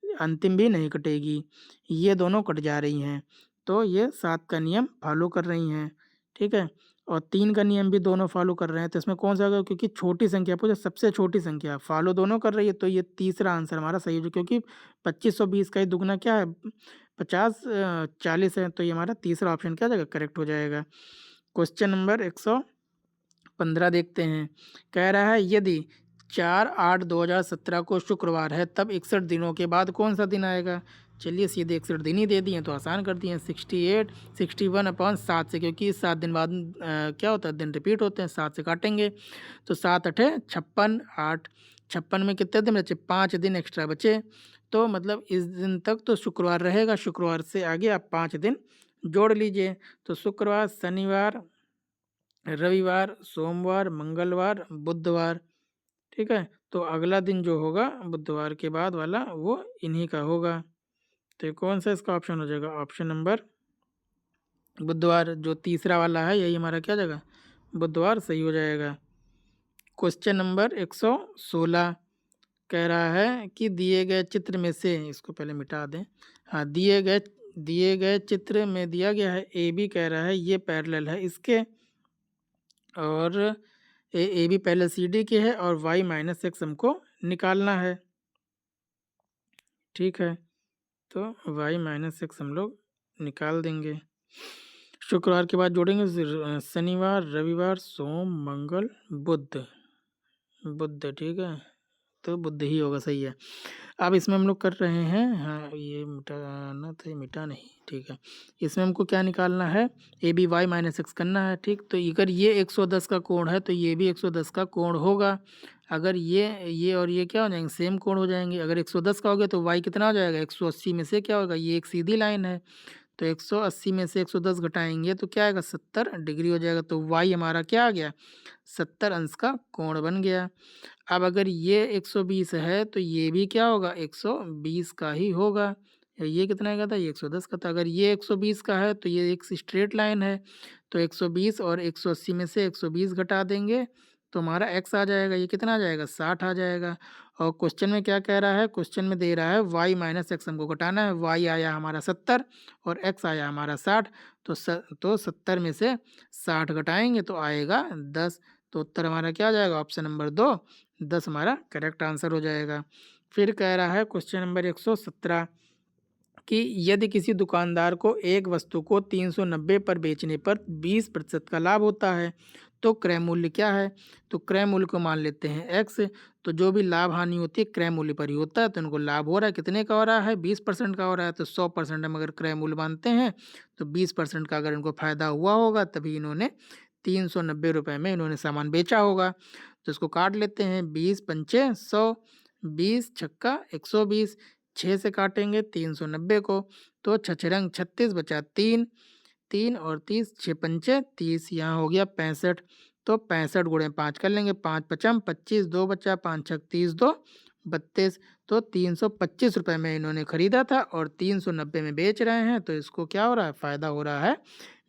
अंतिम भी नहीं कटेगी, ये दोनों कट जा रही हैं, तो ये 7 का नियम फॉलो कर रही हैं। ठीक है, और 3 का नियम भी दोनों फॉलो कर रहे हैं, तो इसमें कौन सा होगा, क्योंकि छोटी संख्या पूछे सबसे छोटी संख्या फॉलो दोनों कर रही है, तो ये तीसरा आंसर हमारा सही हो, क्योंकि 2520 का ही दुगना क्या है 50 40 है, तो ये हमारा तीसरा ऑप्शन क्या जाएगा करेक्ट हो जाएगा। क्वेश्चन नंबर 115 देखते हैं, कह रहा है यदि 4/8/2017 को शुक्रवार है तब 61 दिनों के बाद कौन सा दिन आएगा। चलिए सीधे 61 दिन ही दे दिए तो आसान कर दिए, 68 61/7 से, क्योंकि 7 दिन बाद क्या होता है दिन रिपीट होते हैं, 7 से काटेंगे तो 7 8 56, 8 56 में कितने दिन बचे, 5 दिन एक्स्ट्रा बचे। तो मतलब इस दिन तक तो शुक्रवार रहेगा, शुक्रवार से आगे आप 5 दिन जोड़ लीजिए। तो शुक्रवार, शनिवार, रविवार, सोमवार, मंगलवार, बुधवार। ठीक है, तो अगला दिन जो होगा बुधवार के बाद वाला वो इन्हीं का होगा। तो कौन सा इसका ऑप्शन हो जाएगा, ऑप्शन नंबर बुधवार, जो तीसरा वाला है यही हमारा क्या जाएगा बुधवार सही हो जाएगा। क्वेश्चन नंबर 116 कह रहा है कि दिए गए चित्र में से, इसको पहले मिटा दें, हाँ दिए गए चित्र में दिया गया है ए बी, कह रहा है ये पैरेलल है इसके, और ए बी पहले सी डी के है और y - x हमको निकालना है। ठीक है, तो y - x हम लोग निकाल देंगे। शुक्रवार के बाद जोड़ेंगे शनिवार, रविवार, सोम, मंगल, बुध, बुध। ठीक है, तो बुध ही होगा, सही है। अब इसमें हम लोग कर रहे हैं, हाँ ये मिटाना था, ये मिटा नहीं, ठीक है। इसमें हमको क्या निकालना है, a b y minus x करना है, ठीक। तो अगर ये 110 का कोण है तो ये भी 110 का कोण होगा। अगर ये और ये क्या हो जाएंगे, सेम कोण हो जाएंगे। अगर 110 का हो गया तो वाई कितना हो जाएगा, 180 में से क्या होगा, ये एक सीधी लाइन है, तो 180 में से 110 घटाएंगे तो क्या आएगा, 70 डिग्री हो जाएगा। तो वाई हमारा क्या आ गया, 70 अंश का कोण बन गया। अब अगर ये 120 है तो ये भी क्या होगा, 120 का ही होगा। ये कितना का था, ये 110 का था। अगर ये 120 का है तो ये एक स्ट्रेट लाइन है, तो 120 और 180 में से 120 घटा देंगे तो हमारा x आ जाएगा। ये कितना आ जाएगा, 60 आ जाएगा। और क्वेश्चन में क्या कह रहा है, क्वेश्चन में दे रहा है y माइनस एक्स हमको घटाना है। y आया हमारा 70 और x आया हमारा 60, तो 70 में से 60 घटाएंगे तो आएगा 10। तो उत्तर हमारा क्या आ जाएगा, ऑप्शन नंबर 2 10 हमारा करेक्ट आंसर हो जाएगा। फिर कह रहा है क्वेश्चन नंबर 117 कि यदि किसी दुकानदार को एक वस्तु को 390 पर बेचने पर 20% का लाभ होता है तो क्रय मूल्य क्या है। तो क्रय मूल्य को मान लेते हैं एक्स। तो जो भी लाभ हानि होती है क्रय मूल्य पर ही होता है, तो उनको लाभ हो रहा है, कितने का हो रहा है, 20% का हो रहा है। तो 100% हम अगर क्रय मूल्य मानते हैं तो 20% का अगर इनको फायदा हुआ होगा तभी इन्होंने 390 रुपये में इन्होंने सामान बेचा होगा। तो इसको काट लेते हैं, 20 पंचे 100, 20 छक्का 120, 6 से काटेंगे 390 को, तो छछरंग 36 बचा 3, 3 और 30, 6 पंचे 30, यहाँ हो गया 65। तो 65 गुणे 5 कर लेंगे, 5 पचम 25, 2 बचा, 5 छक 30, 2 32। तो 325 रुपये में इन्होंने खरीदा था और 390 में बेच रहे हैं, तो इसको क्या हो रहा है, फ़ायदा हो रहा है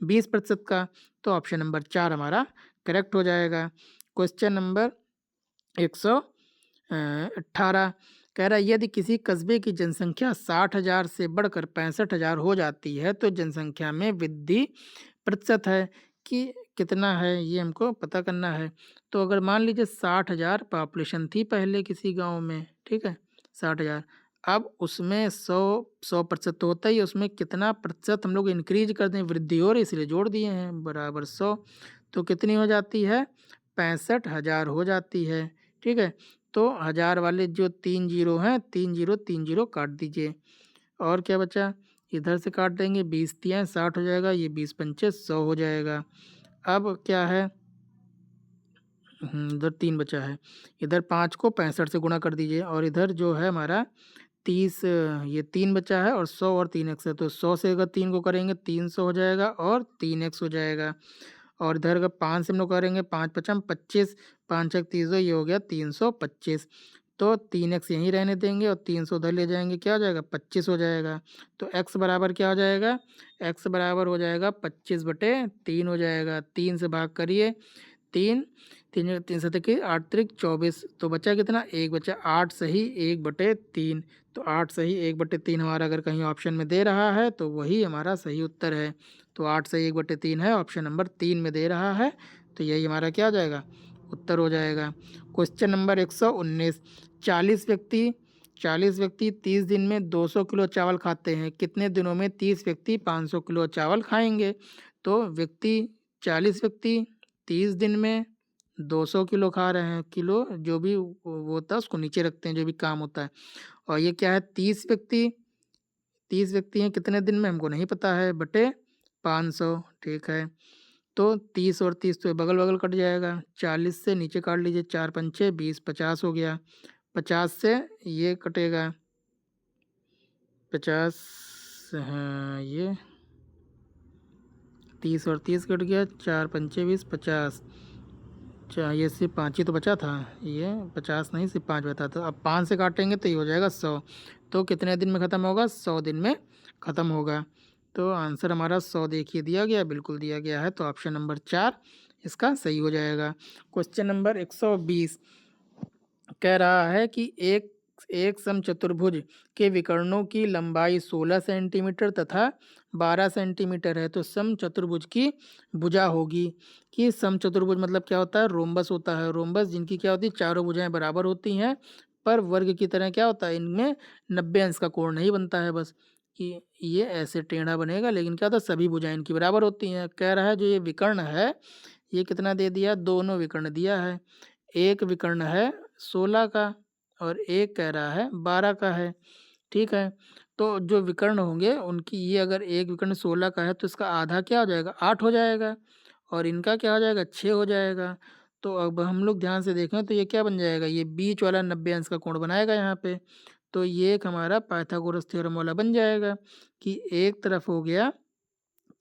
20% का। तो ऑप्शन नंबर 4 हमारा करेक्ट हो जाएगा। क्वेश्चन नंबर 118 कह रहा है यदि किसी कस्बे की जनसंख्या 60,000 से बढ़कर 65,000 हो जाती है तो जनसंख्या में वृद्धि प्रतिशत है कि कितना है, ये हमको पता करना है। तो अगर मान लीजिए 60,000 पॉपुलेशन थी पहले किसी गांव में, ठीक है, 60,000। अब उसमें 100% तो होता ही है, उसमें कितना प्रतिशत हम लोग इंक्रीज कर दें, वृद्धि हो रही इसलिए जोड़ दिए हैं, बराबर 100। तो कितनी हो जाती है, 65,000 हो जाती है, ठीक है। तो 1000 वाले जो 3 जीरो हैं, 3 जीरो 3 जीरो काट दीजिए, और क्या बचा, इधर से काट देंगे, 20 तियाँ 60 हो जाएगा, ये 20 पंचे 100 हो जाएगा। अब क्या है, इधर 3 बचा है, इधर 5 को 65 से गुणा कर दीजिए, और इधर जो है हमारा 30, ये 3 बचा है और 100 और 3x है, तो 100 से अगर 3 को करेंगे 300 हो जाएगा और 3x हो जाएगा। और इधर अगर 5 से हम लोग करेंगे, 5 पचम 25, 5 छक 30, ये हो गया 325। तो 3x यहीं रहने देंगे और 300 उधर ले जाएंगे, क्या हो जाएगा, 25 हो जाएगा। तो x बराबर क्या हो जाएगा, x बराबर हो जाएगा 25/3 हो जाएगा। 3 से भाग करिए, 3 3 3 से देखिए 8 त्रिक 24, तो बचा कितना, 1 बचा, 8 सही 1/3। तो 8 सही 1/3 हमारा अगर कहीं ऑप्शन में दे रहा है तो वही हमारा सही उत्तर है। तो 8 सही 1/3 है, ऑप्शन नंबर 3 में दे रहा है, तो यही हमारा क्या हो जाएगा, उत्तर हो जाएगा। क्वेश्चन नंबर 119 40 व्यक्ति 30 दिन में 200 किलो चावल खाते हैं, कितने दिनों में 30 व्यक्ति 500 किलो चावल खाएंगे। तो 40 व्यक्ति 30 दिन में 200 किलो खा रहे हैं, किलो जो भी वो होता है उसको नीचे रखते हैं, जो भी काम होता है। और ये क्या है, 30 व्यक्ति हैं, कितने दिन में हमको नहीं पता है, बटे 500, ठीक है। तो 30 और 30 तो बगल बगल कट जाएगा, 40 से नीचे काट लीजिए, 4 पंचे 20, 50 हो गया, 50 से ये कटेगा, 50, हाँ ये 30 और 30 कट गया, 4 पंचे 20, 50, ये सिर्फ 5 ही तो बचा था, ये 50 नहीं सिर्फ 5 बचा था। अब 5 से काटेंगे तो ये हो जाएगा 100। तो कितने दिन में ख़त्म होगा, 100 दिन में ख़त्म होगा। तो आंसर हमारा 100 देखिए दिया गया, बिल्कुल दिया गया है, तो ऑप्शन नंबर 4 इसका सही हो जाएगा। क्वेश्चन नंबर 120 कह रहा है कि एक समचतुर्भुज के विकर्णों की लंबाई 16 सेंटीमीटर तथा 12 सेंटीमीटर है, तो समचतुर्भुज की भुजा होगी। कि समचतुर्भुज मतलब क्या होता है, रोम्बस होता है, रोम्बस जिनकी क्या होती है, चारों भुजाएं बराबर होती हैं, पर वर्ग की तरह क्या होता है, इनमें 90 अंश का कोण नहीं बनता है, बस कि ये ऐसे टेढ़ा बनेगा, लेकिन क्या होता है, सभी भुजाएं इनकी बराबर होती हैं। कह रहा है जो ये विकर्ण है, ये कितना दे दिया, दोनों विकर्ण दिया है। एक विकर्ण है 16 का और एक कह रहा है 12 का है। ठीक है, तो जो विकर्ण होंगे उनकी, ये अगर एक विकर्ण 16 का है तो इसका आधा क्या हो जाएगा, 8 हो जाएगा, और इनका क्या हो जाएगा, 6 हो जाएगा। तो अब हम लोग ध्यान से देखें तो ये क्या बन जाएगा, ये बीच वाला 90 अंश का कोण बनाएगा यहाँ पे। तो ये एक हमारा पाइथागोरस थ्योरम वाला बन जाएगा कि एक तरफ हो गया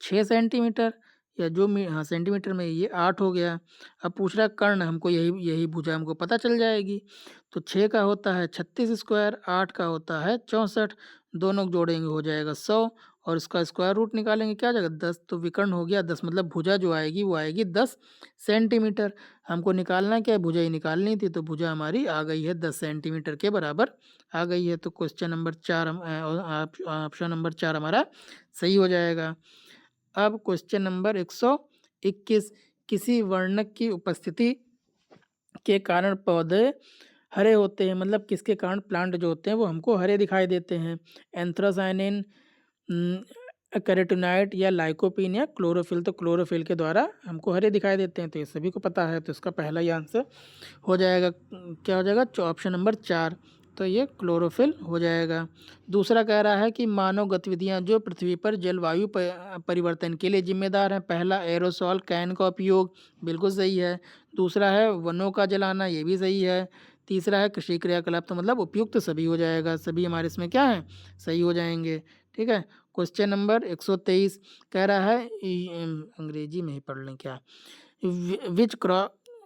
6 सेंटीमीटर, या जो हाँ सेंटीमीटर में ये 8 हो गया। अब पूछ रहा है कर्ण, हमको यही यही भुजा हमको पता चल जाएगी। तो 6 का होता है 36 स्क्वायर, 8 का होता है 64, दोनों को जोड़ेंगे हो जाएगा 100, और इसका स्क्वायर रूट निकालेंगे क्या आ जाएगा 10। तो विकर्ण हो गया 10, मतलब भुजा जो आएगी वो आएगी 10 सेंटीमीटर। हमको निकालना क्या है, भुजा ही निकालनी थी, तो भुजा हमारी आ गई है 10 सेंटीमीटर के बराबर आ गई है। तो क्वेश्चन नंबर 4 ऑप्शन नंबर 4 हमारा सही हो जाएगा। अब क्वेश्चन नंबर 121, किसी वर्णक की उपस्थिति के कारण पौधे हरे होते हैं, मतलब किसके कारण प्लांट जो होते हैं वो हमको हरे दिखाई देते हैं। एंथ्रासाइनिन, कैरोटीनॉइड या लाइकोपीन या क्लोरोफिल। तो क्लोरोफिल के द्वारा हमको हरे दिखाई देते हैं, तो ये सभी को पता है। तो इसका पहला ही आंसर हो जाएगा, क्या हो जाएगा, ऑप्शन नंबर 4। तो ये क्लोरोफिल हो जाएगा। दूसरा कह रहा है कि मानव गतिविधियां जो पृथ्वी पर जलवायु परिवर्तन के लिए जिम्मेदार हैं। पहला एरोसॉल कैन का उपयोग, बिल्कुल सही है। दूसरा है वनों का जलाना, ये भी सही है। तीसरा है कृषि क्रियाकलाप, तो मतलब उपयुक्त तो सभी हो जाएगा, सभी हमारे इसमें क्या है, सही हो जाएंगे। ठीक है, क्वेश्चन नंबर 123 कह रहा है, अंग्रेजी में ही पढ़ लें क्या,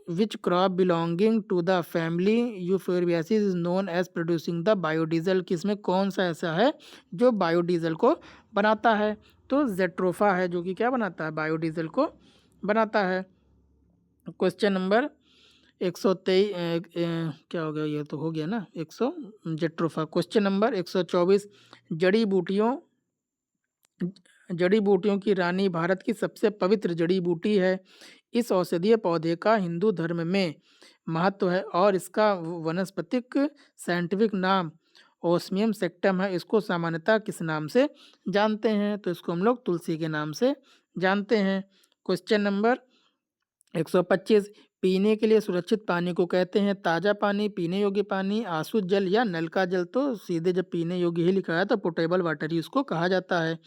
which crop belonging to the family Euphorbiaceae is known as producing the biodiesel। किसमें कौन सा ऐसा है जो बायोडीजल को बनाता है, तो जेट्रोफा है जो कि क्या बनाता है, बायोडीजल को बनाता है। क्वेश्चन नंबर 123 क्या हो गया, ये तो हो गया ना 100 जेट्रोफा। क्वेश्चन नंबर 124, जड़ी बूटियों जड़ी बूटियों की रानी भारत की सबसे पवित्र जड़ी बूटी है। इस औषधीय पौधे का हिंदू धर्म में महत्व है और इसका वनस्पतिक साइंटिफिक नाम ओस्मियम सेक्टम है। इसको सामान्यतः किस नाम से जानते हैं, तो इसको हम लोग तुलसी के नाम से जानते हैं। क्वेश्चन नंबर 125, पीने के लिए सुरक्षित पानी को कहते हैं ताज़ा पानी, पीने योग्य पानी, आसुत जल या नल का जल। तो सीधे जब पीने योग्य ही लिखा है तो पोर्टेबल वाटर ही उसको कहा जाता है।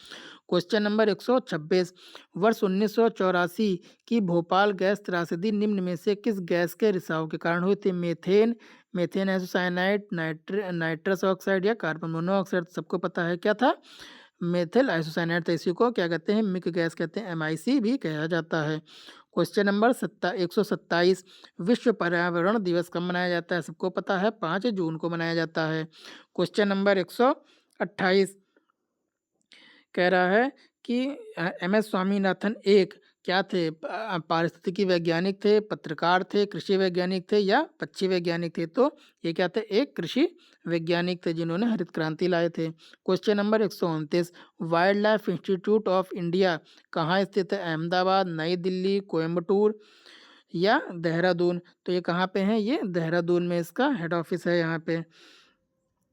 क्वेश्चन नंबर 126, वर्ष 1984 की भोपाल गैस त्रासदी निम्न में से किस गैस के रिसाव के कारण हुई थी। Methane, methane isocyanide, nitrous oxide या कार्बन मोनोऑक्साइड। सबको पता है क्या था, मेथिल आइसोसाइनाइड। तो इसी को क्या कहते हैं, मिक गैस कहते हैं, MIC भी कहा जाता है। क्वेश्चन नंबर 127, विश्व पर्यावरण दिवस कब मनाया जाता है, सबको पता है 5 जून को मनाया जाता है। क्वेश्चन नंबर 128 कह रहा है कि MS स्वामीनाथन एक क्या थे, पारिस्थितिकी वैज्ञानिक थे, पत्रकार थे, कृषि वैज्ञानिक थे या पक्षी वैज्ञानिक थे। तो ये क्या थे, एक कृषि वैज्ञानिक थे जिन्होंने हरित क्रांति लाए थे। Question number 129, wild life institute of India कहाँ स्थित है, अहमदाबाद, नई दिल्ली, कोयम्बटूर या देहरादून। तो ये कहाँ पे है, ये देहरादून में इसका हेड ऑफिस है यहाँ पे।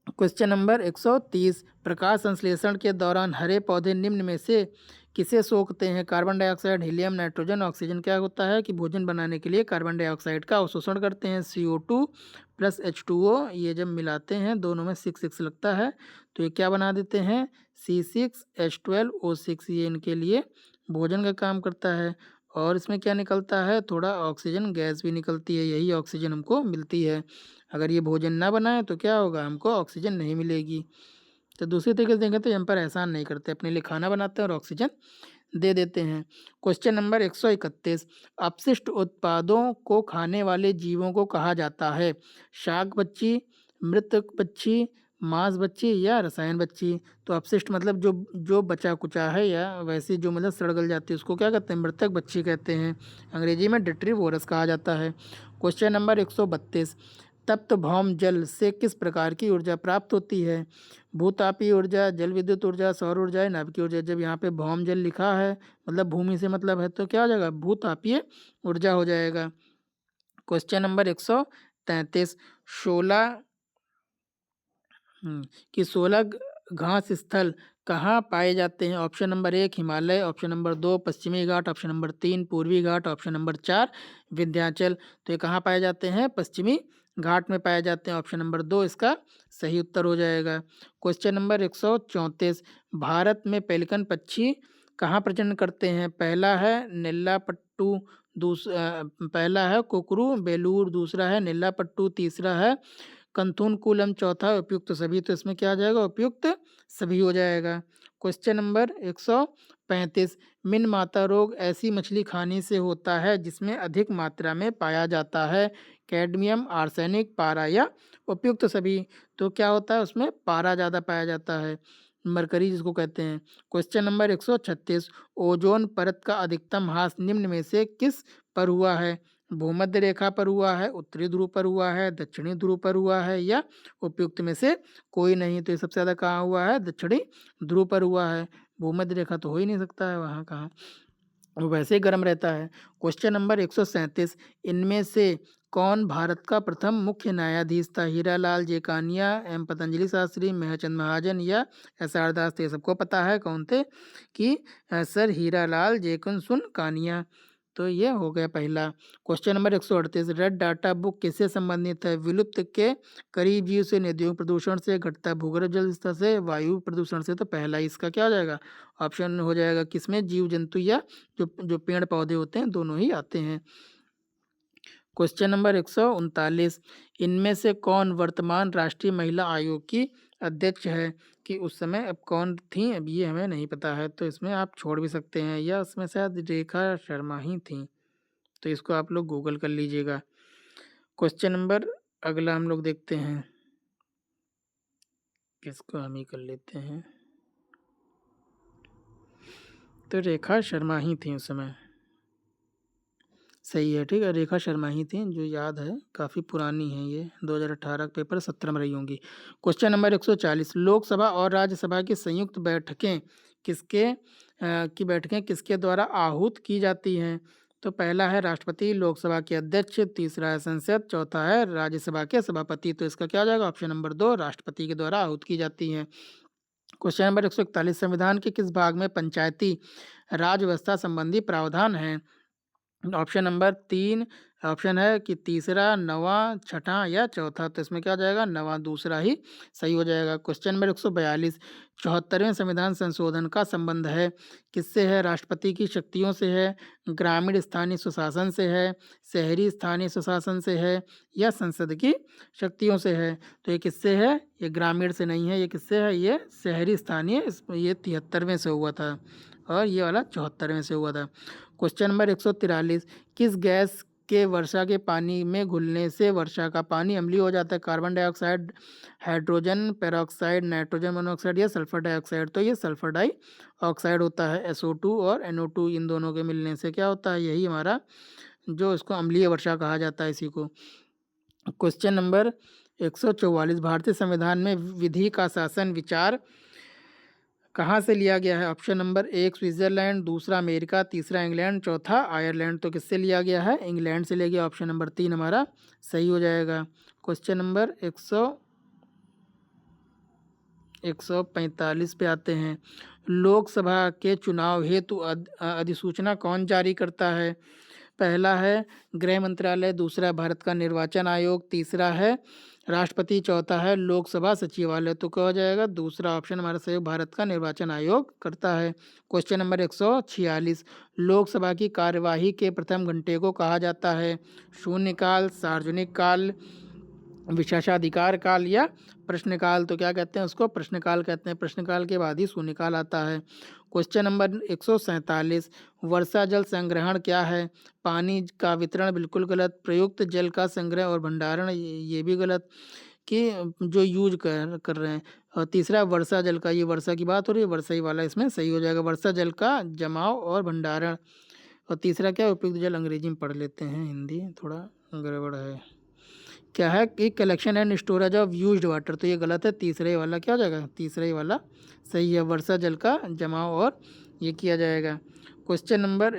क्वेश्चन नंबर 130, प्रकाश संश्लेषण के दौरान हरे पौधे निम्न में से किसे सोखते हैं, carbon dioxide, helium, nitrogen, oxygen. क्या होता है कि भोजन बनाने के लिए कार्बन डाइऑक्साइड का अवशोषण करते हैं। CO2 प्लस H2O, ये जब मिलाते हैं दोनों में 6 लगता है, तो ये क्या बना देते हैं, C6H12O6। ये इनके लिए भोजन का काम करता है। और इसमें क्या निकलता है, थोड़ा ऑक्सीजन गैस भी निकलती है, यही ऑक्सीजन हमको मिलती है। अगर ये भोजन ना बनाए तो क्या होगा, हमको ऑक्सीजन नहीं मिलेगी। तो दूसरी तरीके से देखें तो हम पर एहसान नहीं करते, अपने लिए खाना बनाते हैं और ऑक्सीजन दे देते हैं। क्वेश्चन नंबर 131, अपशिष्ट उत्पादों को खाने वाले जीवों को कहा जाता है, शाक बच्ची, मृत बच्ची, मांस बच्ची या रसायन बच्ची। तो अपशिष्ट मतलब जो जो बचा कुचा है या वैसी जो मतलब सड़ गल जाती है उसको क्या कहते हैं, मृतक बच्ची कहते हैं। अंग्रेजी में डिट्रीवोरस कहा जाता है। क्वेश्चन नंबर 132, तप्त भौम जल से किस प्रकार की ऊर्जा प्राप्त होती है, भूतापीय ऊर्जा, जल विद्युत ऊर्जा, सौर ऊर्जा या नाभिकीय ऊर्जा। जब यहाँ पे भौम जल लिखा है मतलब भूमि से मतलब है, तो क्या हो जाएगा, भूतापीय ऊर्जा हो जाएगा। क्वेश्चन नंबर 133, 16 कि 16 घास स्थल कहाँ पाए जाते हैं। Option number 1 Himalaya, option number 2 पश्चिमी घाट, ऑप्शन नंबर 3 पूर्वी घाट, ऑप्शन नंबर 4 विंध्याचल। तो ये कहाँ पाए जाते हैं, पश्चिमी घाट में पाए जाते हैं। ऑप्शन नंबर 2 इसका सही उत्तर हो जाएगा। क्वेश्चन नंबर 134, भारत में पेलिकन पक्षी कहाँ प्रजनन करते हैं? पहला है नेल्लापट्टू, पहला है कुकरू बेलूर, दूसरा है नेल्लापट्टू, तीसरा है कंथुनकुलम, चौथा है उपयुक्त सभी। तो इसमें क्या आ जाएगा? उपयुक्त सभी हो जाएगा। क्वेश्चन नंबर 135, मिन माता रोग ऐसी मछली खाने से होता है जिसमें अधिक मात्रा में पाया जाता है? कैडमियम, आर्सेनिक, पारा या उपयुक्त सभी। तो क्या होता है उसमें? पारा ज़्यादा पाया जाता है, मरकरी जिसको कहते हैं। क्वेश्चन नंबर 136, ओजोन परत का अधिकतम ह्रास निम्न में से किस पर हुआ है? भूमध्य रेखा पर हुआ है, उत्तरी ध्रुव पर हुआ है, दक्षिणी ध्रुव पर हुआ है या उपयुक्त में से कोई नहीं। तो ये सबसे ज़्यादा कहाँ हुआ है? दक्षिणी ध्रुव पर हुआ है। भूमध्य रेखा तो हो ही नहीं सकता है वहाँ, कहाँ, वो वैसे ही गर्म रहता है। क्वेश्चन नंबर 137, इनमें से कौन भारत का प्रथम मुख्य न्यायाधीश था? हीरालाल जेकानिया, एम पतंजलि शास्त्री, मेहरचंद महाजन या SR दास। तो ये सबको पता है कौन थे कि सर हीरालाल जेकनसुन कानिया। तो ये हो गया पहला। Question number 138, red data book किससे संबंधित है? विलुप्त के करीब जीव से, नदियों प्रदूषण से, घटता भूगर्भ जल स्तर से, वायु प्रदूषण से। तो पहला इसका क्या हो जाएगा? ऑप्शन हो जाएगा किसमें? जीव जंतु या जो जो पेड़ पौधे होते हैं, दोनों ही आते हैं। क्वेश्चन नंबर 139, इनमें से कौन वर्तमान राष्ट्रीय महिला आयोग की अध्यक्ष है? कि उस समय अब कौन थी, अब ये हमें नहीं पता है, तो इसमें आप छोड़ भी सकते हैं, या उसमें शायद रेखा शर्मा ही थी। तो इसको आप लोग गूगल कर लीजिएगा। क्वेश्चन नंबर अगला हम लोग देखते हैं, किसको हम ही कर लेते हैं। तो रेखा शर्मा ही थी उस समय, सही है, ठीक है, रेखा शर्मा ही थी, जो याद है, काफ़ी पुरानी है ये, 2018 का पेपर 17 में रही होंगी। क्वेश्चन नंबर 140, लोकसभा और राज्यसभा की संयुक्त बैठकें की बैठकें किसके द्वारा आहूत की जाती हैं? तो पहला है राष्ट्रपति, लोकसभा के अध्यक्ष, तीसरा है संसद, चौथा है राज्यसभा के सभापति। तो इसका क्या हो जाएगा? ऑप्शन नंबर 2 राष्ट्रपति के द्वारा आहूत की जाती हैं। क्वेश्चन नंबर 141, संविधान के किस भाग में पंचायती राज व्यवस्था संबंधी प्रावधान है? ऑप्शन नंबर 3 ऑप्शन है कि तीसरा, नवा, छठा या चौथा। तो इसमें क्या हो जाएगा? नवा, दूसरा ही सही हो जाएगा। क्वेश्चन नंबर 142, 74वें संविधान संशोधन का संबंध है किससे है? राष्ट्रपति की शक्तियों से है, ग्रामीण स्थानीय स्वशासन से है, शहरी स्थानीय स्वशासन से है या संसद की शक्तियों से है? तो ये किससे है? ये ग्रामीण से नहीं है, ये किससे है? ये शहरी स्थानीय, ये 73वें से हुआ था और ये वाला 74वें से हुआ था। क्वेश्चन नंबर 143, किस गैस के वर्षा के पानी में घुलने से वर्षा का पानी अम्लीय हो जाता है? Carbon dioxide, hydrogen peroxide, nitrogen monoxide या सल्फर डाइऑक्साइड। तो ये सल्फर डाइऑक्साइड होता है। SO2 और NO2 इन दोनों के मिलने से क्या होता है? यही हमारा जो इसको अम्लीय वर्षा कहा जाता है इसी को। क्वेश्चन नंबर 144, भारतीय संविधान में विधि का शासन विचार कहाँ से लिया गया है? ऑप्शन नंबर 1 स्विट्जरलैंड, दूसरा अमेरिका, तीसरा इंग्लैंड, चौथा आयरलैंड। तो किससे लिया गया है? इंग्लैंड से लिया गया। ऑप्शन नंबर 3 हमारा सही हो जाएगा। क्वेश्चन नंबर 145 पे आते हैं, लोकसभा के चुनाव हेतु अधिसूचना कौन जारी करता है? पहला है गृह मंत्रालय, दूसरा भारत का निर्वाचन आयोग, तीसरा है राष्ट्रपति, चौथा है लोकसभा सचिवालय। तो क्या हो जाएगा? दूसरा ऑप्शन हमारा सही, भारत का निर्वाचन आयोग करता है। क्वेश्चन नंबर 146, लोकसभा की कार्यवाही के प्रथम घंटे को कहा जाता है? शून्यकाल, सार्वजनिक काल, विशेषाधिकार काल या प्रश्नकाल। तो क्या कहते हैं उसको? प्रश्नकाल कहते हैं। प्रश्नकाल के बाद ही शून्यकाल आता है। क्वेश्चन नंबर 147, वर्षा जल संग्रहण क्या है? पानी का वितरण बिल्कुल गलत, प्रयुक्त जल का संग्रह और भंडारण ये भी गलत, कि जो यूज कर रहे हैं। और तीसरा वर्षा जल का, ये वर्षा की बात हो रही है, वर्षा ही वाला इसमें सही हो जाएगा, वर्षा जल का जमाव और भंडारण। और तीसरा क्या? उपयुक्त जल। अंग्रेजी में पढ़ लेते हैं, हिंदी थोड़ा गड़बड़ है। क्या है कि collection and storage of used water. तो ये गलत है, तीसरा ही वाला क्या हो जाएगा? तीसरा ही वाला सही है, वर्षा जल का जमाव और ये किया जाएगा। क्वेश्चन नंबर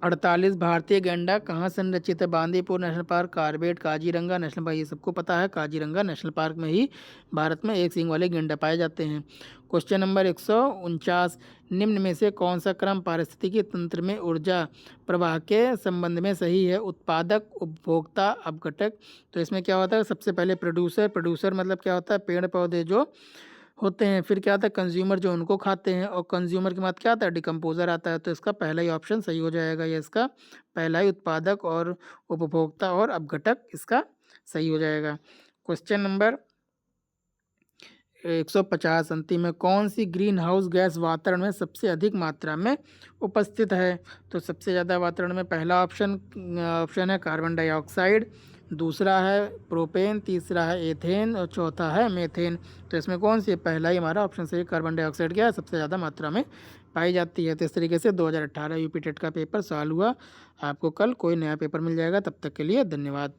48 भारतीय गैंडा कहाँ संरक्षित है? Bandipur National Park, Corbett, Kaziranga National Park, ये सबको पता है। काजीरंगा नेशनल पार्क में ही भारत में एक सींग वाले गैंडा पाए जाते हैं। क्वेश्चन नंबर 149, निम्न में से कौन सा क्रम पारिस्थितिकी तंत्र में ऊर्जा प्रवाह के संबंध में सही है? उत्पादक, उपभोक्ता, अपघटक। तो इसमें क्या होता है? सबसे पहले प्रोड्यूसर। प्रोड्यूसर मतलब क्या होता है? पेड़ पौधे जो होते हैं। फिर क्या आता है? कंज्यूमर, जो उनको खाते हैं। और कंज्यूमर के बाद क्या आता है? डिकम्पोजर आता है। तो इसका पहला ही ऑप्शन सही हो जाएगा। ये इसका पहला ही, उत्पादक और उपभोक्ता और अपघटक, इसका सही हो जाएगा। क्वेश्चन नंबर 150, अंतिम में कौन सी ग्रीन हाउस गैस वातावरण में सबसे अधिक मात्रा में उपस्थित है? तो सबसे ज़्यादा वातावरण में पहला ऑप्शन है कार्बन डाइऑक्साइड, दूसरा है प्रोपेन, तीसरा है एथेन और चौथा है मीथेन। तो इसमें कौन सी है? पहला ही हमारा ऑप्शन सही है, कार्बन डाइऑक्साइड क्या है? सबसे ज़्यादा मात्रा में पाई जाती है। तो इस तरीके से 2018 यूपी टेट का पेपर सॉल्व हुआ। आपको कल कोई नया पेपर मिल जाएगा। तब तक के लिए धन्यवाद।